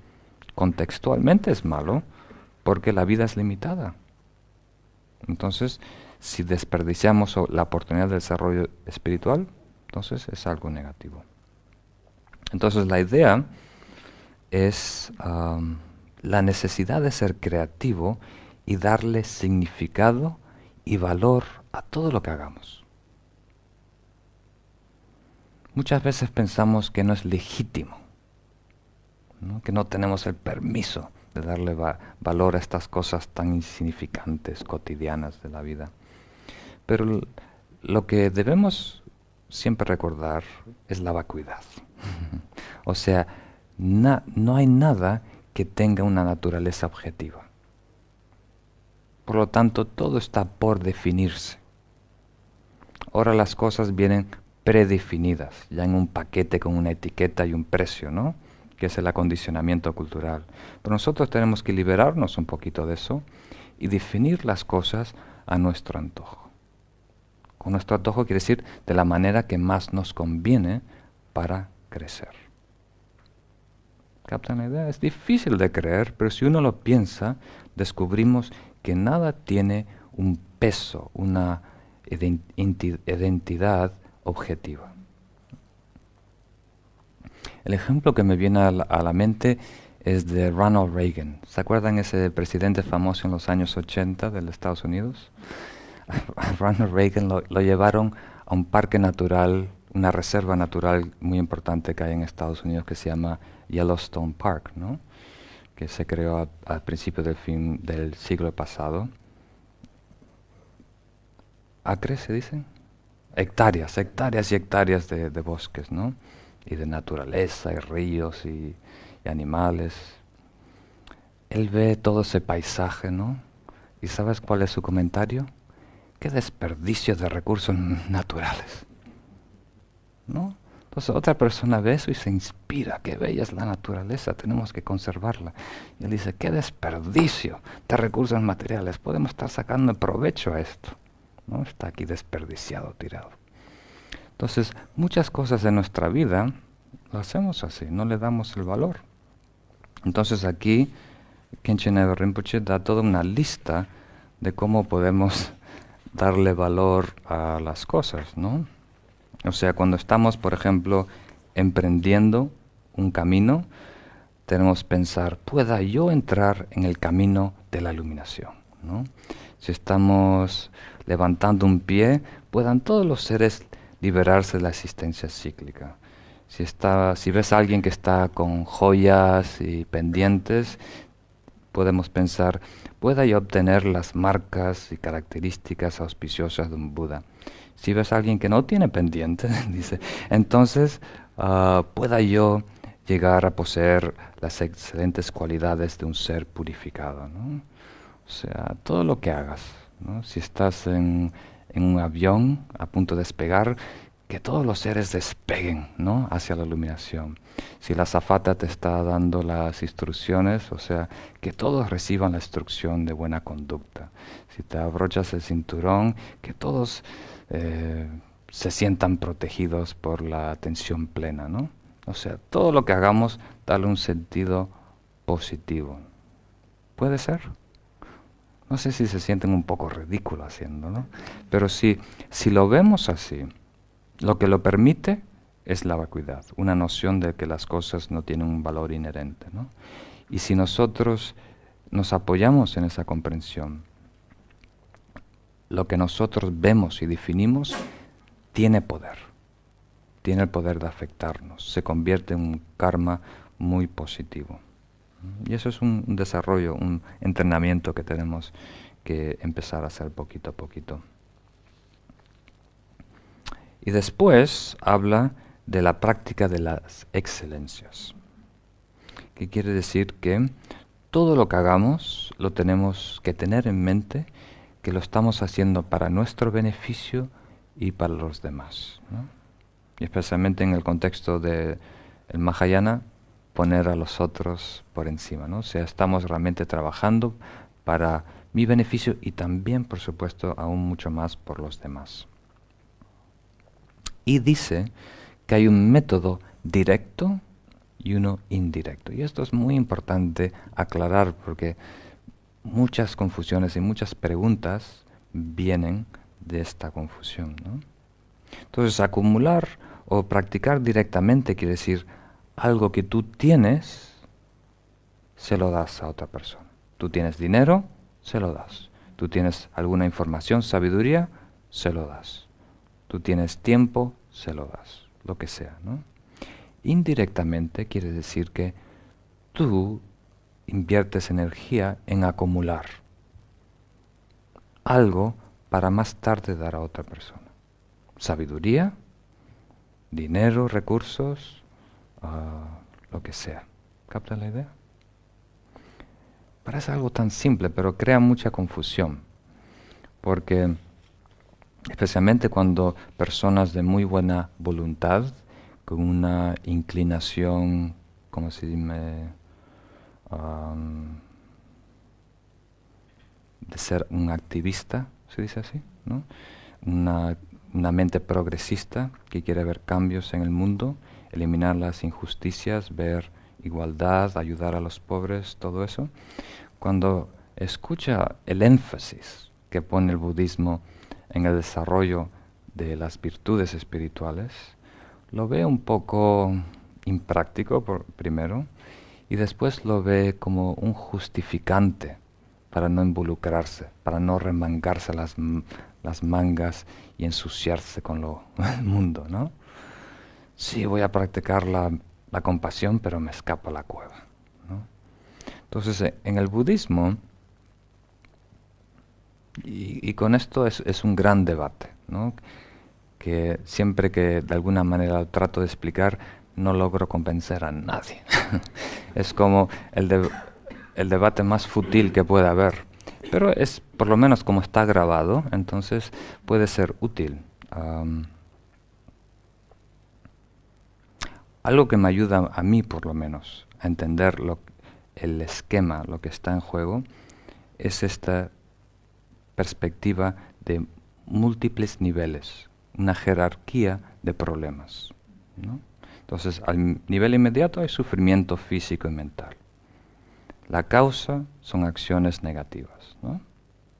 contextualmente es malo porque la vida es limitada. Entonces, si desperdiciamos la oportunidad de desarrollo espiritual, entonces es algo negativo. Entonces la idea es la necesidad de ser creativo y darle significado y valor a todo lo que hagamos. Muchas veces pensamos que no es legítimo, ¿no? Que no tenemos el permiso de darle valor a estas cosas tan insignificantes, cotidianas de la vida. Pero lo que debemos siempre recordar es la vacuidad. O sea, no hay nada que tenga una naturaleza objetiva. Por lo tanto, todo está por definirse. Ahora las cosas vienen predefinidas, ya en un paquete con una etiqueta y un precio, ¿no? Que es el acondicionamiento cultural. Pero nosotros tenemos que liberarnos un poquito de eso y definir las cosas a nuestro antojo. Con nuestro antojo quiere decir de la manera que más nos conviene para crecer. ¿Captan la idea? Es difícil de creer, pero si uno lo piensa, descubrimos que nada tiene un peso, una identidad objetiva. El ejemplo que me viene a la mente es de Ronald Reagan. ¿Se acuerdan ese presidente famoso en los años 80 de los Estados Unidos? Ronald Reagan lo llevaron a un parque natural, una reserva natural muy importante que hay en Estados Unidos que se llama Yellowstone Park, ¿no? Que se creó al principio del siglo pasado. acres, se dicen, hectáreas, hectáreas y hectáreas de bosques, ¿no? Y de naturaleza, y ríos, y animales. Él ve todo ese paisaje, ¿no? ¿Y sabes cuál es su comentario? ¡Qué desperdicio de recursos naturales! ¿No? Entonces otra persona ve eso y se inspira, qué bella es la naturaleza, tenemos que conservarla. Y él dice, qué desperdicio de recursos materiales, podemos estar sacando provecho a esto. ¿No? Está aquí desperdiciado, tirado. Entonces, muchas cosas de nuestra vida lo hacemos así, no le damos el valor. Entonces aquí Khenchen Eber Rinpoche da toda una lista de cómo podemos darle valor a las cosas, ¿no? O sea, cuando estamos, por ejemplo, emprendiendo un camino, tenemos que pensar, ¿pueda yo entrar en el camino de la iluminación? ¿No? Si estamos levantando un pie, puedan todos los seres liberarse de la existencia cíclica. Si ves a alguien que está con joyas y pendientes, podemos pensar, ¿pueda yo obtener las marcas y características auspiciosas de un Buda? Si ves a alguien que no tiene pendiente, dice, entonces pueda yo llegar a poseer las excelentes cualidades de un ser purificado, ¿no? O sea, todo lo que hagas, ¿no? Si estás en un avión a punto de despegar, que todos los seres despeguen, ¿no? Hacia la iluminación. Si la azafata te está dando las instrucciones, o sea, que todos reciban la instrucción de buena conducta. Si te abrochas el cinturón, que todos se sientan protegidos por la atención plena, ¿no? O sea, todo lo que hagamos, darle un sentido positivo. ¿Puede ser? No sé si se sienten un poco ridículos haciéndolo, pero si lo vemos así, lo que lo permite es la vacuidad, una noción de que las cosas no tienen un valor inherente, ¿no? Y si nosotros nos apoyamos en esa comprensión, lo que nosotros vemos y definimos tiene poder, tiene el poder de afectarnos, se convierte en un karma muy positivo. Y eso es un desarrollo, un entrenamiento que tenemos que empezar a hacer poquito a poquito. Y después habla de la práctica de las excelencias, que quiere decir que todo lo que hagamos lo tenemos que tener en mente, que lo estamos haciendo para nuestro beneficio y para los demás, ¿no? Y especialmente en el contexto del Mahayana, poner a los otros por encima, ¿no? O sea, estamos realmente trabajando para mi beneficio y también, por supuesto, aún mucho más por los demás. Y dice que hay un método directo y uno indirecto. Y esto es muy importante aclarar porque muchas confusiones y muchas preguntas vienen de esta confusión, ¿no? Entonces, acumular o practicar directamente quiere decir algo que tú tienes, se lo das a otra persona. Tú tienes dinero, se lo das. Tú tienes alguna información, sabiduría, se lo das. Tú tienes tiempo, se lo das. Lo que sea, ¿no? Indirectamente quiere decir que tú inviertes energía en acumular algo para más tarde dar a otra persona. Sabiduría, dinero, recursos, lo que sea. ¿Capta la idea? Parece algo tan simple, pero crea mucha confusión, porque especialmente cuando personas de muy buena voluntad, con una inclinación, ¿cómo se dice? De ser un activista, se dice así, ¿no? Una mente progresista que quiere ver cambios en el mundo, eliminar las injusticias, ver igualdad, ayudar a los pobres, todo eso. Cuando escucha el énfasis que pone el budismo en el desarrollo de las virtudes espirituales, lo ve un poco impráctico primero y después lo ve como un justificante para no involucrarse, para no remangarse las mangas y ensuciarse con el mundo, ¿no? Sí, voy a practicar la compasión, pero me escapa la cueva, ¿no? Entonces, en el budismo, y Y con esto es un gran debate, ¿no? Que siempre que de alguna manera lo trato de explicar, no logro convencer a nadie. Es como el debate más fútil que puede haber. Pero es, por lo menos como está grabado, entonces puede ser útil. Algo que me ayuda a mí, por lo menos, a entender el esquema, lo que está en juego, es esta perspectiva de múltiples niveles, una jerarquía de problemas, ¿no? Entonces, al nivel inmediato hay sufrimiento físico y mental. La causa son acciones negativas, ¿no?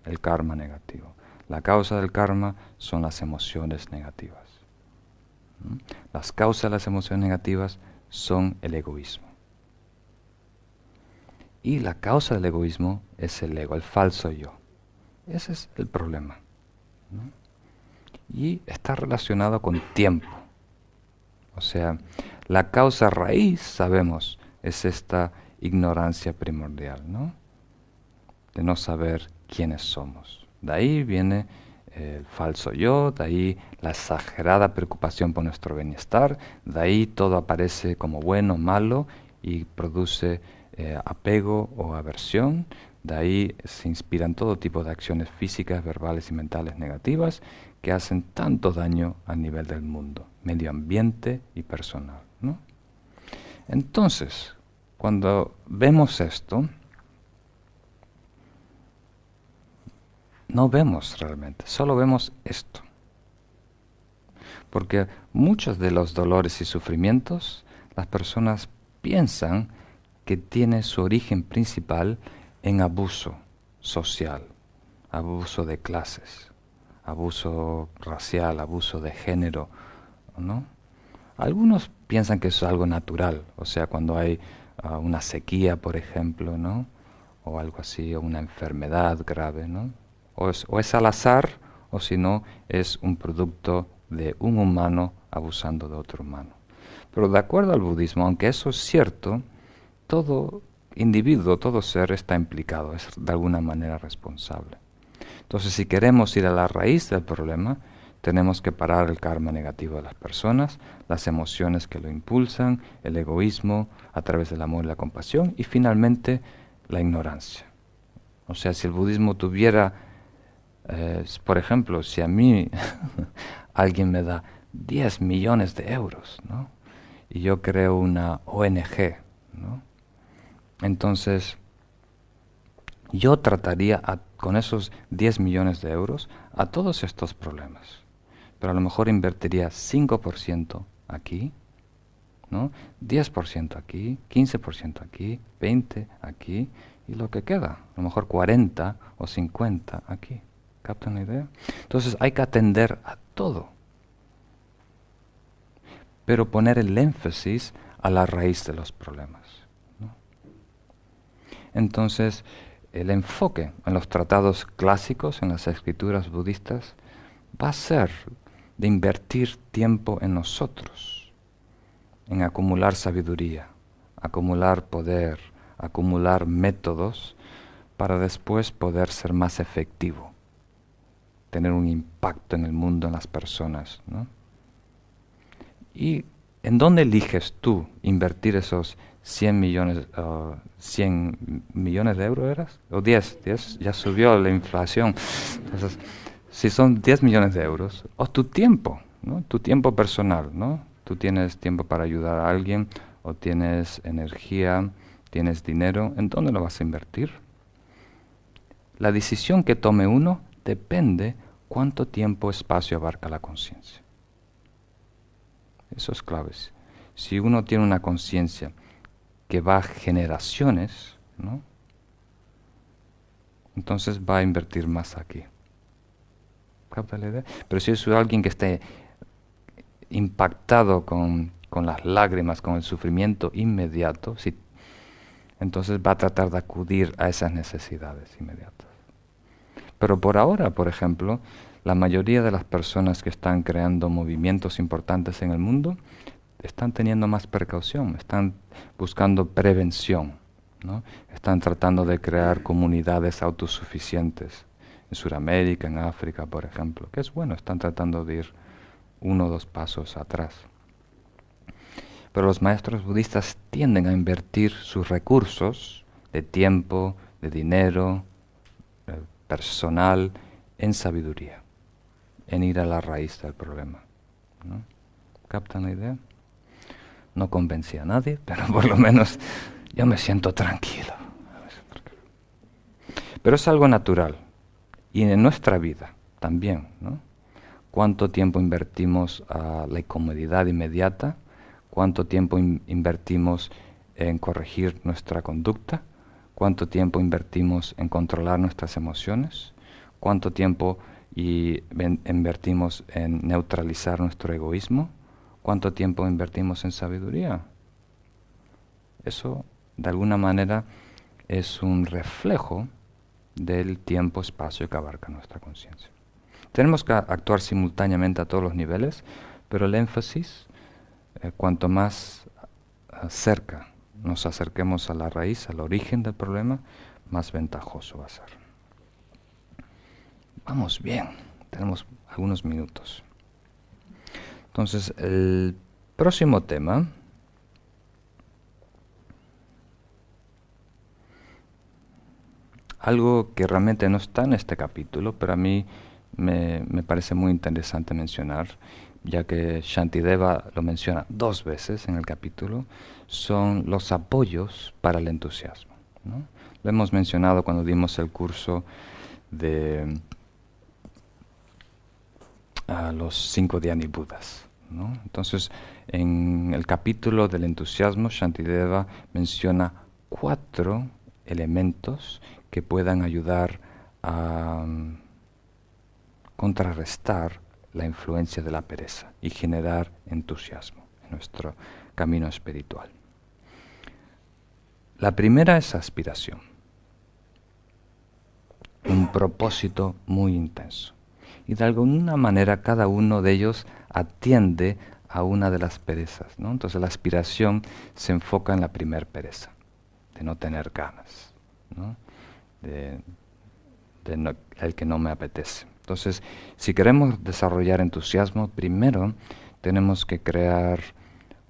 El karma negativo. La causa del karma son las emociones negativas, ¿no? Las causas de las emociones negativas son el egoísmo. Y la causa del egoísmo es el ego, el falso yo. Ese es el problema, ¿no? Y está relacionado con tiempo. O sea, la causa raíz, sabemos, es esta ignorancia primordial, ¿no? De no saber quiénes somos. De ahí viene el falso yo, de ahí la exagerada preocupación por nuestro bienestar, de ahí todo aparece como bueno, malo y produce apego o aversión, de ahí se inspiran todo tipo de acciones físicas, verbales y mentales negativas que hacen tanto daño a nivel del mundo, medio ambiente y personal, ¿no? Entonces, cuando vemos esto, no vemos realmente, solo vemos esto. Porque muchos de los dolores y sufrimientos, las personas piensan que tiene su origen principal en abuso social, abuso de clases, abuso racial, abuso de género, ¿no? Algunos piensan que es algo natural, o sea, cuando hay una sequía, por ejemplo, ¿no? O algo así, o una enfermedad grave, ¿no? O es al azar, o si no, es un producto de un humano abusando de otro humano. Pero de acuerdo al budismo, aunque eso es cierto, todo individuo, todo ser está implicado, es de alguna manera responsable. Entonces, si queremos ir a la raíz del problema, tenemos que parar el karma negativo de las personas, las emociones que lo impulsan, el egoísmo a través del amor y la compasión y finalmente la ignorancia. O sea, si el budismo tuviera, por ejemplo, si a mí alguien me da 10 millones de euros, ¿no? Y yo creo una ONG, ¿no? Entonces, yo trataría con esos 10 millones de euros a todos estos problemas. Pero a lo mejor invertiría 5% aquí, ¿no? 10% aquí, 15% aquí, 20% aquí, y lo que queda, a lo mejor 40 o 50 aquí. ¿Captan la idea? Entonces hay que atender a todo, pero poner el énfasis a la raíz de los problemas, ¿no? Entonces, el enfoque en los tratados clásicos, en las escrituras budistas, va a ser de invertir tiempo en nosotros, en acumular sabiduría, acumular poder, acumular métodos para después poder ser más efectivo, tener un impacto en el mundo, en las personas, ¿no? ¿Y en dónde eliges tú invertir esos 100 millones, 100 millones de euros eras? ¿O 10 ya subió la inflación. Entonces, si son 10 millones de euros, o tu tiempo, ¿no? Tu tiempo personal, ¿no? Tú tienes tiempo para ayudar a alguien, o tienes energía, tienes dinero, ¿en dónde lo vas a invertir? La decisión que tome uno depende cuánto tiempo, espacio abarca la conciencia. Eso es clave. Si uno tiene una conciencia que va a generaciones, ¿no? Entonces va a invertir más aquí. ¿Capta la idea? Pero si es alguien que esté impactado con las lágrimas, con el sufrimiento inmediato, entonces va a tratar de acudir a esas necesidades inmediatas. Pero por ahora, por ejemplo, la mayoría de las personas que están creando movimientos importantes en el mundo están teniendo más precaución, están buscando prevención, ¿no? Están tratando de crear comunidades autosuficientes, en Sudamérica, en África, por ejemplo, que es bueno, están tratando de ir 1 o 2 pasos atrás. Pero los maestros budistas tienden a invertir sus recursos de tiempo, de dinero, personal, en sabiduría, en ir a la raíz del problema, ¿no? ¿Captan la idea? No convencí a nadie, pero por lo menos yo me siento tranquilo. Pero es algo natural. Y en nuestra vida también, ¿no? ¿Cuánto tiempo invertimos a la incomodidad inmediata? ¿Cuánto tiempo invertimos en corregir nuestra conducta? ¿Cuánto tiempo invertimos en controlar nuestras emociones? ¿Cuánto tiempo invertimos en neutralizar nuestro egoísmo? ¿Cuánto tiempo invertimos en sabiduría? Eso, de alguna manera, es un reflejo del tiempo-espacio que abarca nuestra conciencia. Tenemos que actuar simultáneamente a todos los niveles, pero el énfasis, cuanto más cerca nos acerquemos a la raíz, al origen del problema, más ventajoso va a ser. Vamos bien, tenemos algunos minutos. Entonces, el próximo tema algo que realmente no está en este capítulo, pero a mí me parece muy interesante mencionar, ya que Shantideva lo menciona 2 veces en el capítulo, son los apoyos para el entusiasmo, ¿no? Lo hemos mencionado cuando dimos el curso de los 5 Dhyani Budas, ¿no? Entonces, en el capítulo del entusiasmo, Shantideva menciona 4 elementos que puedan ayudar a contrarrestar la influencia de la pereza y generar entusiasmo en nuestro camino espiritual. La primera es aspiración, un propósito muy intenso. Y de alguna manera cada uno de ellos atiende a una de las perezas, ¿no? Entonces la aspiración se enfoca en la primer pereza, de no tener ganas, ¿no? El que no me apetece. Entonces, si queremos desarrollar entusiasmo, primero tenemos que crear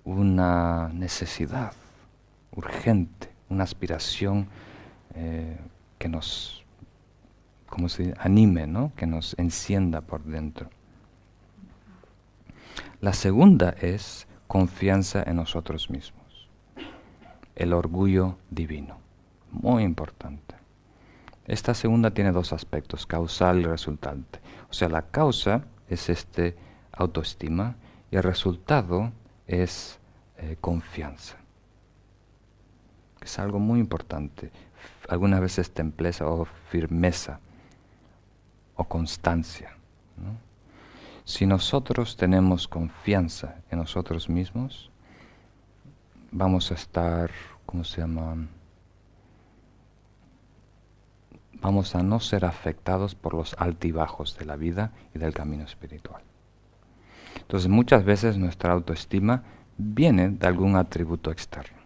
una necesidad urgente, una aspiración que nos, como se dice, anime, ¿no? Que nos encienda por dentro. La segunda es confianza en nosotros mismos, el orgullo divino, muy importante. Esta segunda tiene 2 aspectos, causal y resultante. O sea, la causa es autoestima y el resultado es confianza. Es algo muy importante. Algunas veces templeza o firmeza o constancia, ¿no? Si nosotros tenemos confianza en nosotros mismos, vamos a estar, ¿cómo se llama? Vamos a no ser afectados por los altibajos de la vida y del camino espiritual. Entonces muchas veces nuestra autoestima viene de algún atributo externo,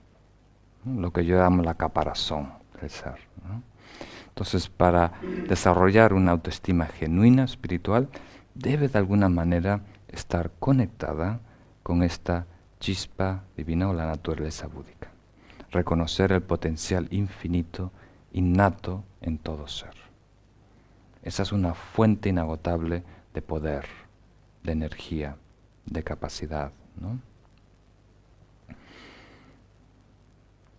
¿no? Lo que yo llamo la caparazón del ser, ¿no? Entonces para desarrollar una autoestima genuina espiritual debe de alguna manera estar conectada con esta chispa divina o la naturaleza búdica. Reconocer el potencial infinito innato en todo ser. Esa es una fuente inagotable de poder, de energía, de capacidad, ¿no?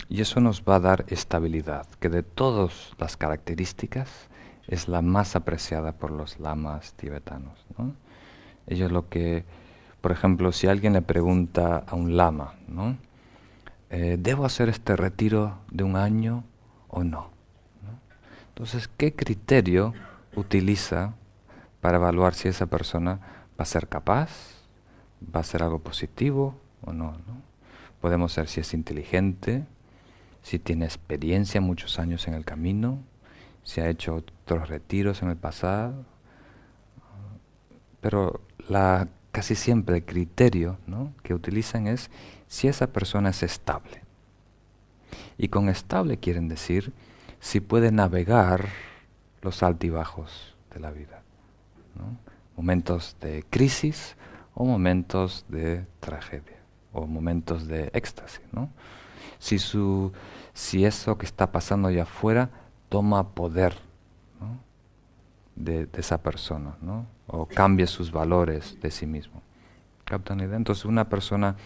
Y eso nos va a dar estabilidad, que de todas las características es la más apreciada por los lamas tibetanos, ¿no? Ellos lo que, por ejemplo, si alguien le pregunta a un lama, ¿no? ¿Debo hacer este retiro de 1 año o no? Entonces, ¿qué criterio utiliza para evaluar si esa persona va a ser capaz, va a ser algo positivo o no, ¿no? Podemos ver si es inteligente, si tiene experiencia, muchos años en el camino, si ha hecho otros retiros en el pasado, pero casi siempre el criterio, ¿no?, que utilizan es si esa persona es estable. Y con estable quieren decir si puede navegar los altibajos de la vida, ¿no? Momentos de crisis o momentos de tragedia o momentos de éxtasis, ¿no? Si eso que está pasando allá afuera toma poder, ¿no? de esa persona, ¿no? O cambia sus valores de sí mismo. ¿Captan la idea? Entonces una persona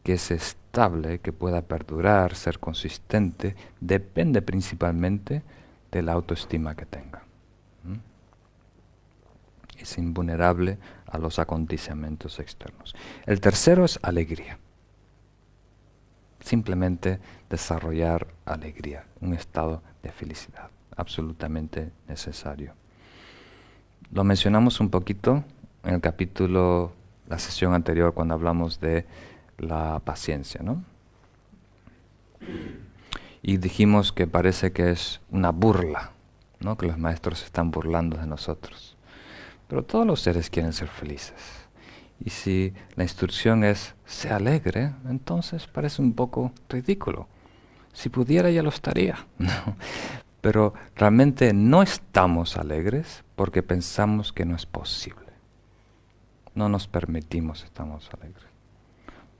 que es estable, que pueda perdurar, ser consistente, depende principalmente de la autoestima que tenga. ¿Mm? Es invulnerable a los acontecimientos externos. El tercero es alegría. Simplemente desarrollar alegría, un estado de felicidad, absolutamente necesario. Lo mencionamos un poquito en el capítulo, la sesión anterior, cuando hablamos de la paciencia, ¿no? Y dijimos que parece que es una burla, ¿no? Que los maestros se están burlando de nosotros. Pero todos los seres quieren ser felices. Y si la instrucción es, sé alegre, entonces parece un poco ridículo. Si pudiera ya lo estaría. ¿No? Pero realmente no estamos alegres porque pensamos que no es posible. No nos permitimos estar alegres.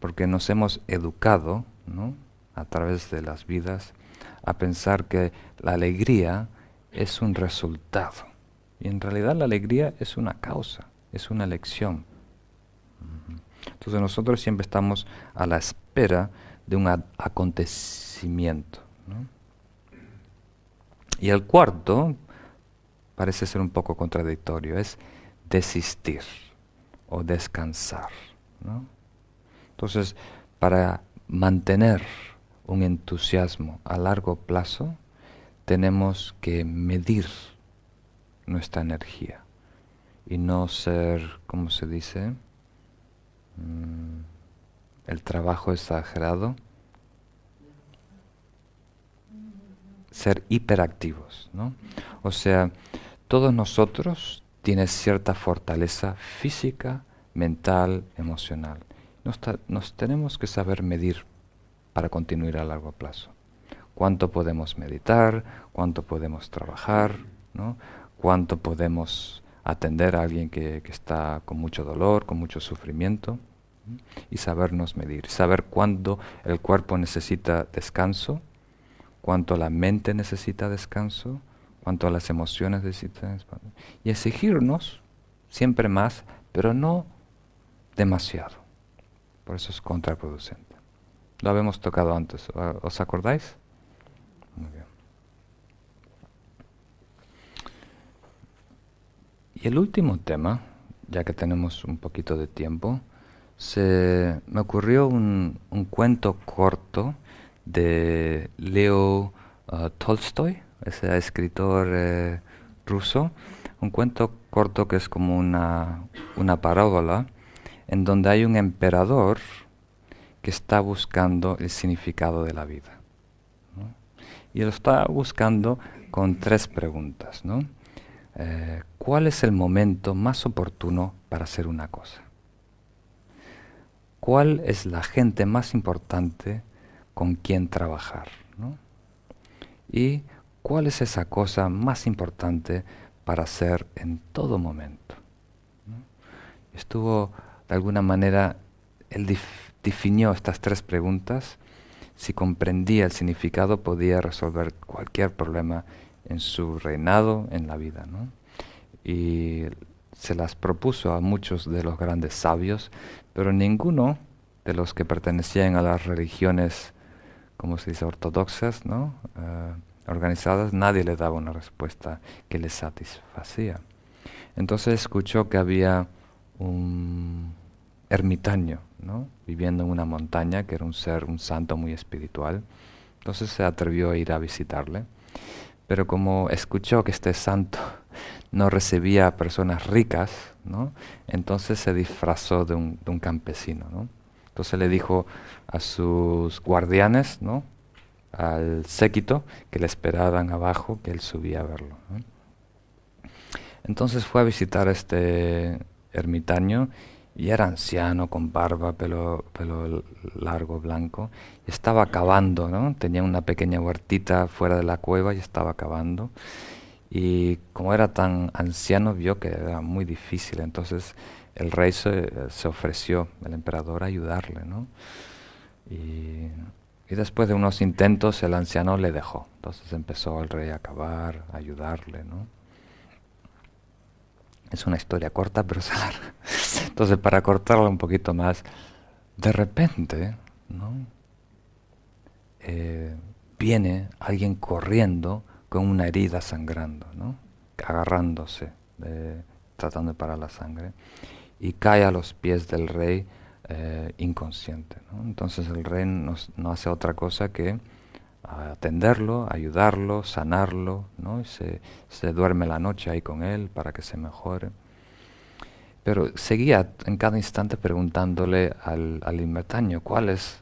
Porque nos hemos educado, ¿no? A través de las vidas a pensar que la alegría es un resultado. Y en realidad la alegría es una causa, es una elección. Entonces nosotros siempre estamos a la espera de un acontecimiento, ¿no? Y el cuarto parece ser un poco contradictorio, es desistir o descansar, ¿no? Entonces, para mantener un entusiasmo a largo plazo, tenemos que medir nuestra energía y no ser, ¿cómo se dice? El trabajo exagerado, ser hiperactivos, ¿no? O sea, todos nosotros tienen cierta fortaleza física, mental, emocional. Nos tenemos que saber medir para continuar a largo plazo. Cuánto podemos meditar, cuánto podemos trabajar, ¿no? Cuánto podemos atender a alguien que está con mucho dolor, con mucho sufrimiento, ¿no? Y sabernos medir, saber cuándo el cuerpo necesita descanso, cuánto la mente necesita descanso, cuánto las emociones necesitan descanso, y exigirnos siempre más, pero no demasiado. Por eso es contraproducente. Lo habíamos tocado antes, ¿os acordáis? Muy bien. Y el último tema, ya que tenemos un poquito de tiempo, me ocurrió un cuento corto de Leo Tolstoy, ese escritor ruso, un cuento corto que es como una parábola en donde hay un emperador que está buscando el significado de la vida, ¿no? Y lo está buscando con tres preguntas, ¿no? ¿Cuál es el momento más oportuno para hacer una cosa? ¿Cuál es la gente más importante con quien trabajar, ¿no? Y ¿cuál es esa cosa más importante para hacer en todo momento, ¿no? Estuvo, de alguna manera, él definió estas tres preguntas. Si comprendía el significado, podía resolver cualquier problema en su reinado, en la vida, ¿no? Y se las propuso a muchos de los grandes sabios, pero ninguno de los que pertenecían a las religiones, como se dice, ortodoxas, ¿no? Organizadas, nadie le daba una respuesta que le satisfacía. Entonces escuchó que había un ermitaño, ¿no? Viviendo en una montaña, que era un santo muy espiritual. Entonces se atrevió a ir a visitarle. Pero como escuchó que este santo no recibía a personas ricas, ¿no? Entonces se disfrazó de un campesino, ¿no? Entonces le dijo a sus guardianes, ¿no? Al séquito que le esperaban abajo, que él subía a verlo, ¿no? Entonces fue a visitar a este ermitaño y era anciano, con barba, pelo largo, blanco. Y estaba cavando, ¿no? Tenía una pequeña huertita fuera de la cueva y estaba cavando. Y como era tan anciano, vio que era muy difícil. Entonces el rey se ofreció, el emperador, a ayudarle, ¿no? Y, y después de unos intentos, el anciano le dejó. Entonces empezó el rey a cavar, a ayudarle, ¿no? Es una historia corta, pero es larga. Entonces, para cortarla un poquito más, de repente, ¿no? eh, viene alguien corriendo con una herida sangrando, ¿no? Agarrándose, tratando de parar la sangre, y cae a los pies del rey inconsciente, ¿no? Entonces el rey no hace otra cosa que atenderlo, ayudarlo, sanarlo, ¿no? Y se duerme la noche ahí con él para que se mejore. Pero seguía en cada instante preguntándole al ermitaño cuál es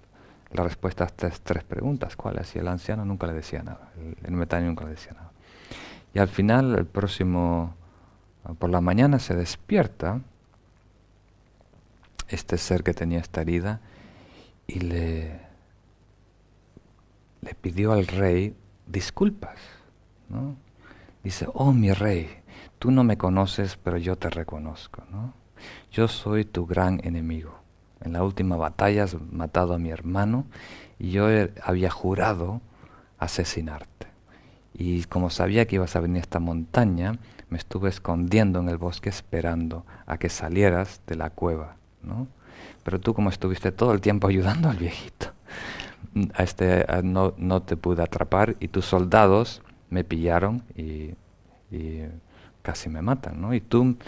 la respuesta a estas tres preguntas, cuáles, y el anciano nunca le decía nada, el ermitaño nunca le decía nada. Y al final, el próximo, por la mañana se despierta este ser que tenía esta herida y le pidió al rey disculpas, ¿no? Dice, oh mi rey, tú no me conoces, pero yo te reconozco, ¿no? Yo soy tu gran enemigo. En la última batalla has matado a mi hermano y yo había jurado asesinarte. Y como sabía que ibas a venir a esta montaña, me estuve escondiendo en el bosque esperando a que salieras de la cueva, ¿no? Pero tú, como estuviste todo el tiempo ayudando al viejito, no te pude atrapar y tus soldados me pillaron y casi me matan, ¿no? Y tú,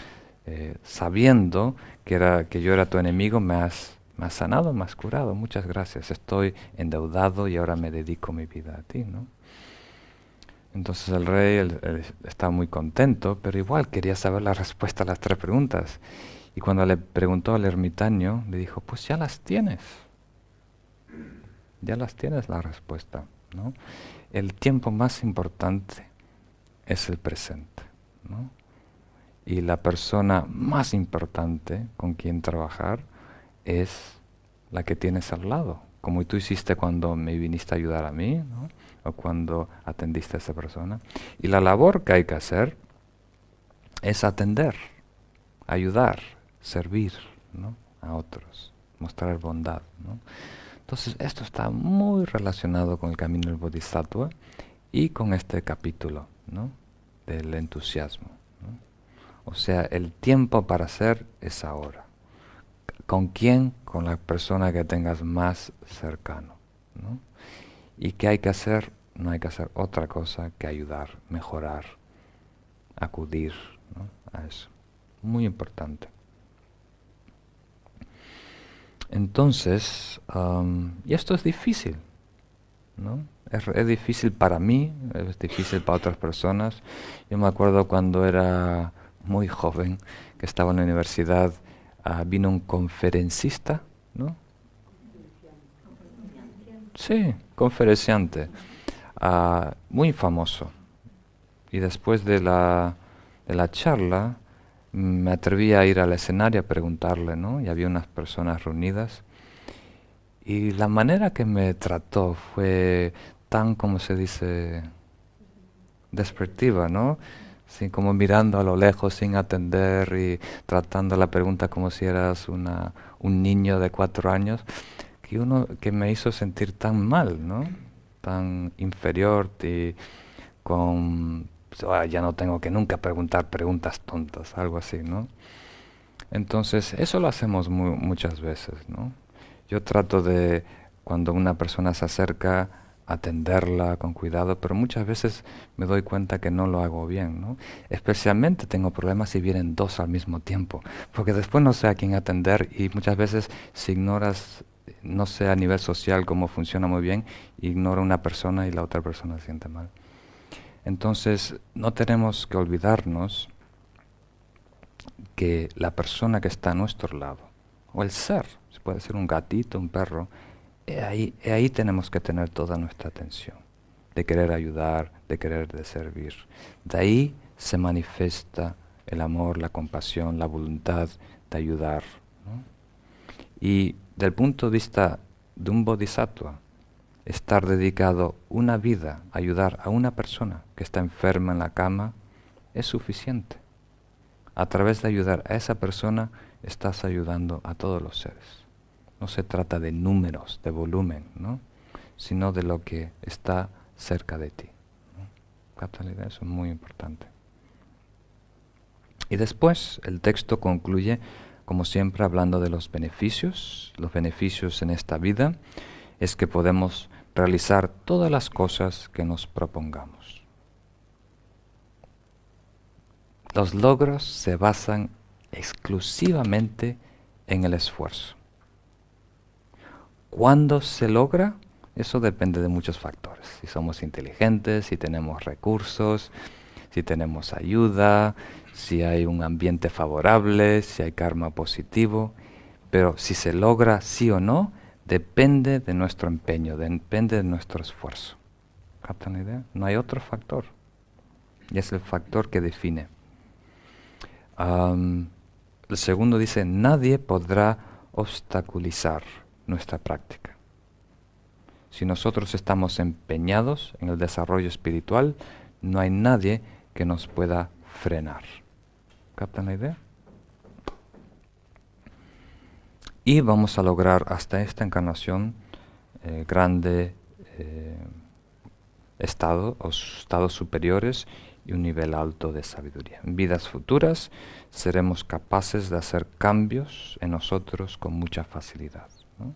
sabiendo que yo era tu enemigo, me has sanado, me has curado. Muchas gracias. Estoy endeudado y ahora me dedico mi vida a ti, ¿no? Entonces el rey él estaba muy contento, pero igual quería saber la respuesta a las tres preguntas. Y cuando le preguntó al ermitaño, le dijo, pues ya las tienes la respuesta, ¿no? El tiempo más importante es el presente, ¿no? Y la persona más importante con quien trabajar es la que tienes al lado, como tú hiciste cuando me viniste a ayudar a mí, ¿no? O cuando atendiste a esa persona. Y la labor que hay que hacer es atender, ayudar, servir, ¿no? A otros, mostrar bondad, ¿no? Entonces esto está muy relacionado con el camino del Bodhisattva y con este capítulo, ¿no? Del entusiasmo, ¿no? O sea, el tiempo para hacer es ahora. ¿Con quién? Con la persona que tengas más cercano, ¿no? ¿Y qué hay que hacer? No hay que hacer otra cosa que ayudar, mejorar, acudir, ¿no? A eso. Muy importante. Entonces, y esto es difícil, ¿no? Es difícil para mí, es difícil para otras personas. Yo me acuerdo cuando era muy joven, que estaba en la universidad, vino un conferencista, ¿no? Sí, conferenciante, muy famoso. Y después de la charla, me atreví a ir al escenario a preguntarle, ¿no? Y había unas personas reunidas. Y la manera que me trató fue tan, como se dice, despectiva, ¿no? Sí, como mirando a lo lejos sin atender y tratando la pregunta como si eras un niño de 4 años, que me hizo sentir tan mal, ¿no? Tan inferior y con, pues, ya no tengo que nunca preguntar preguntas tontas, algo así, ¿no? Entonces, eso lo hacemos muchas veces, ¿no? Yo trato de, cuando una persona se acerca, atenderla con cuidado, pero muchas veces me doy cuenta que no lo hago bien, ¿no? Especialmente tengo problemas si vienen dos al mismo tiempo, porque después no sé a quién atender y muchas veces si ignoras, no sé a nivel social cómo funciona muy bien, ignoro una persona y la otra persona se siente mal. Entonces, no tenemos que olvidarnos que la persona que está a nuestro lado, o el ser, puede ser un gatito, un perro, ahí tenemos que tener toda nuestra atención, de querer ayudar, de querer de servir. De ahí se manifiesta el amor, la compasión, la voluntad de ayudar, ¿no? Y del punto de vista de un bodhisattva, estar dedicado una vida a ayudar a una persona que está enferma en la cama, es suficiente. A través de ayudar a esa persona, estás ayudando a todos los seres. No se trata de números, de volumen, ¿no? Sino de lo que está cerca de ti, ¿no? ¿Captan la idea? Eso es muy importante. Y después el texto concluye, como siempre, hablando de los beneficios. Los beneficios en esta vida es que podemos realizar todas las cosas que nos propongamos. Los logros se basan exclusivamente en el esfuerzo. ¿Cuándo se logra? Eso depende de muchos factores. Si somos inteligentes, si tenemos recursos, si tenemos ayuda, si hay un ambiente favorable, si hay karma positivo. Pero si se logra sí o no, depende de nuestro empeño, depende de nuestro esfuerzo. ¿Captan la idea? No hay otro factor. Y es el factor que define. El segundo dice, nadie podrá obstaculizar nuestra práctica. Si nosotros estamos empeñados en el desarrollo espiritual, no hay nadie que nos pueda frenar. ¿Captan la idea? Y vamos a lograr hasta esta encarnación grande estado o estados superiores y un nivel alto de sabiduría. En vidas futuras seremos capaces de hacer cambios en nosotros con mucha facilidad, ¿no?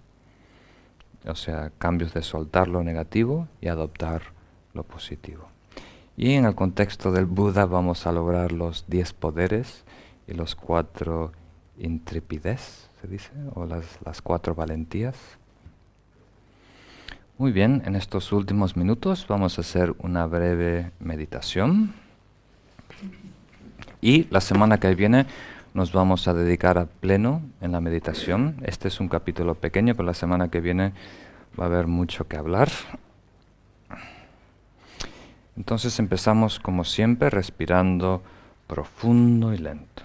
O sea, cambios de soltar lo negativo y adoptar lo positivo. Y en el contexto del Buda vamos a lograr los 10 poderes y los 4 intrepidez, se dice, o las 4 valentías. Muy bien, en estos últimos minutos vamos a hacer una breve meditación. Y la semana que viene nos vamos a dedicar a pleno en la meditación. Este es un capítulo pequeño, pero la semana que viene va a haber mucho que hablar. Entonces empezamos como siempre respirando profundo y lento.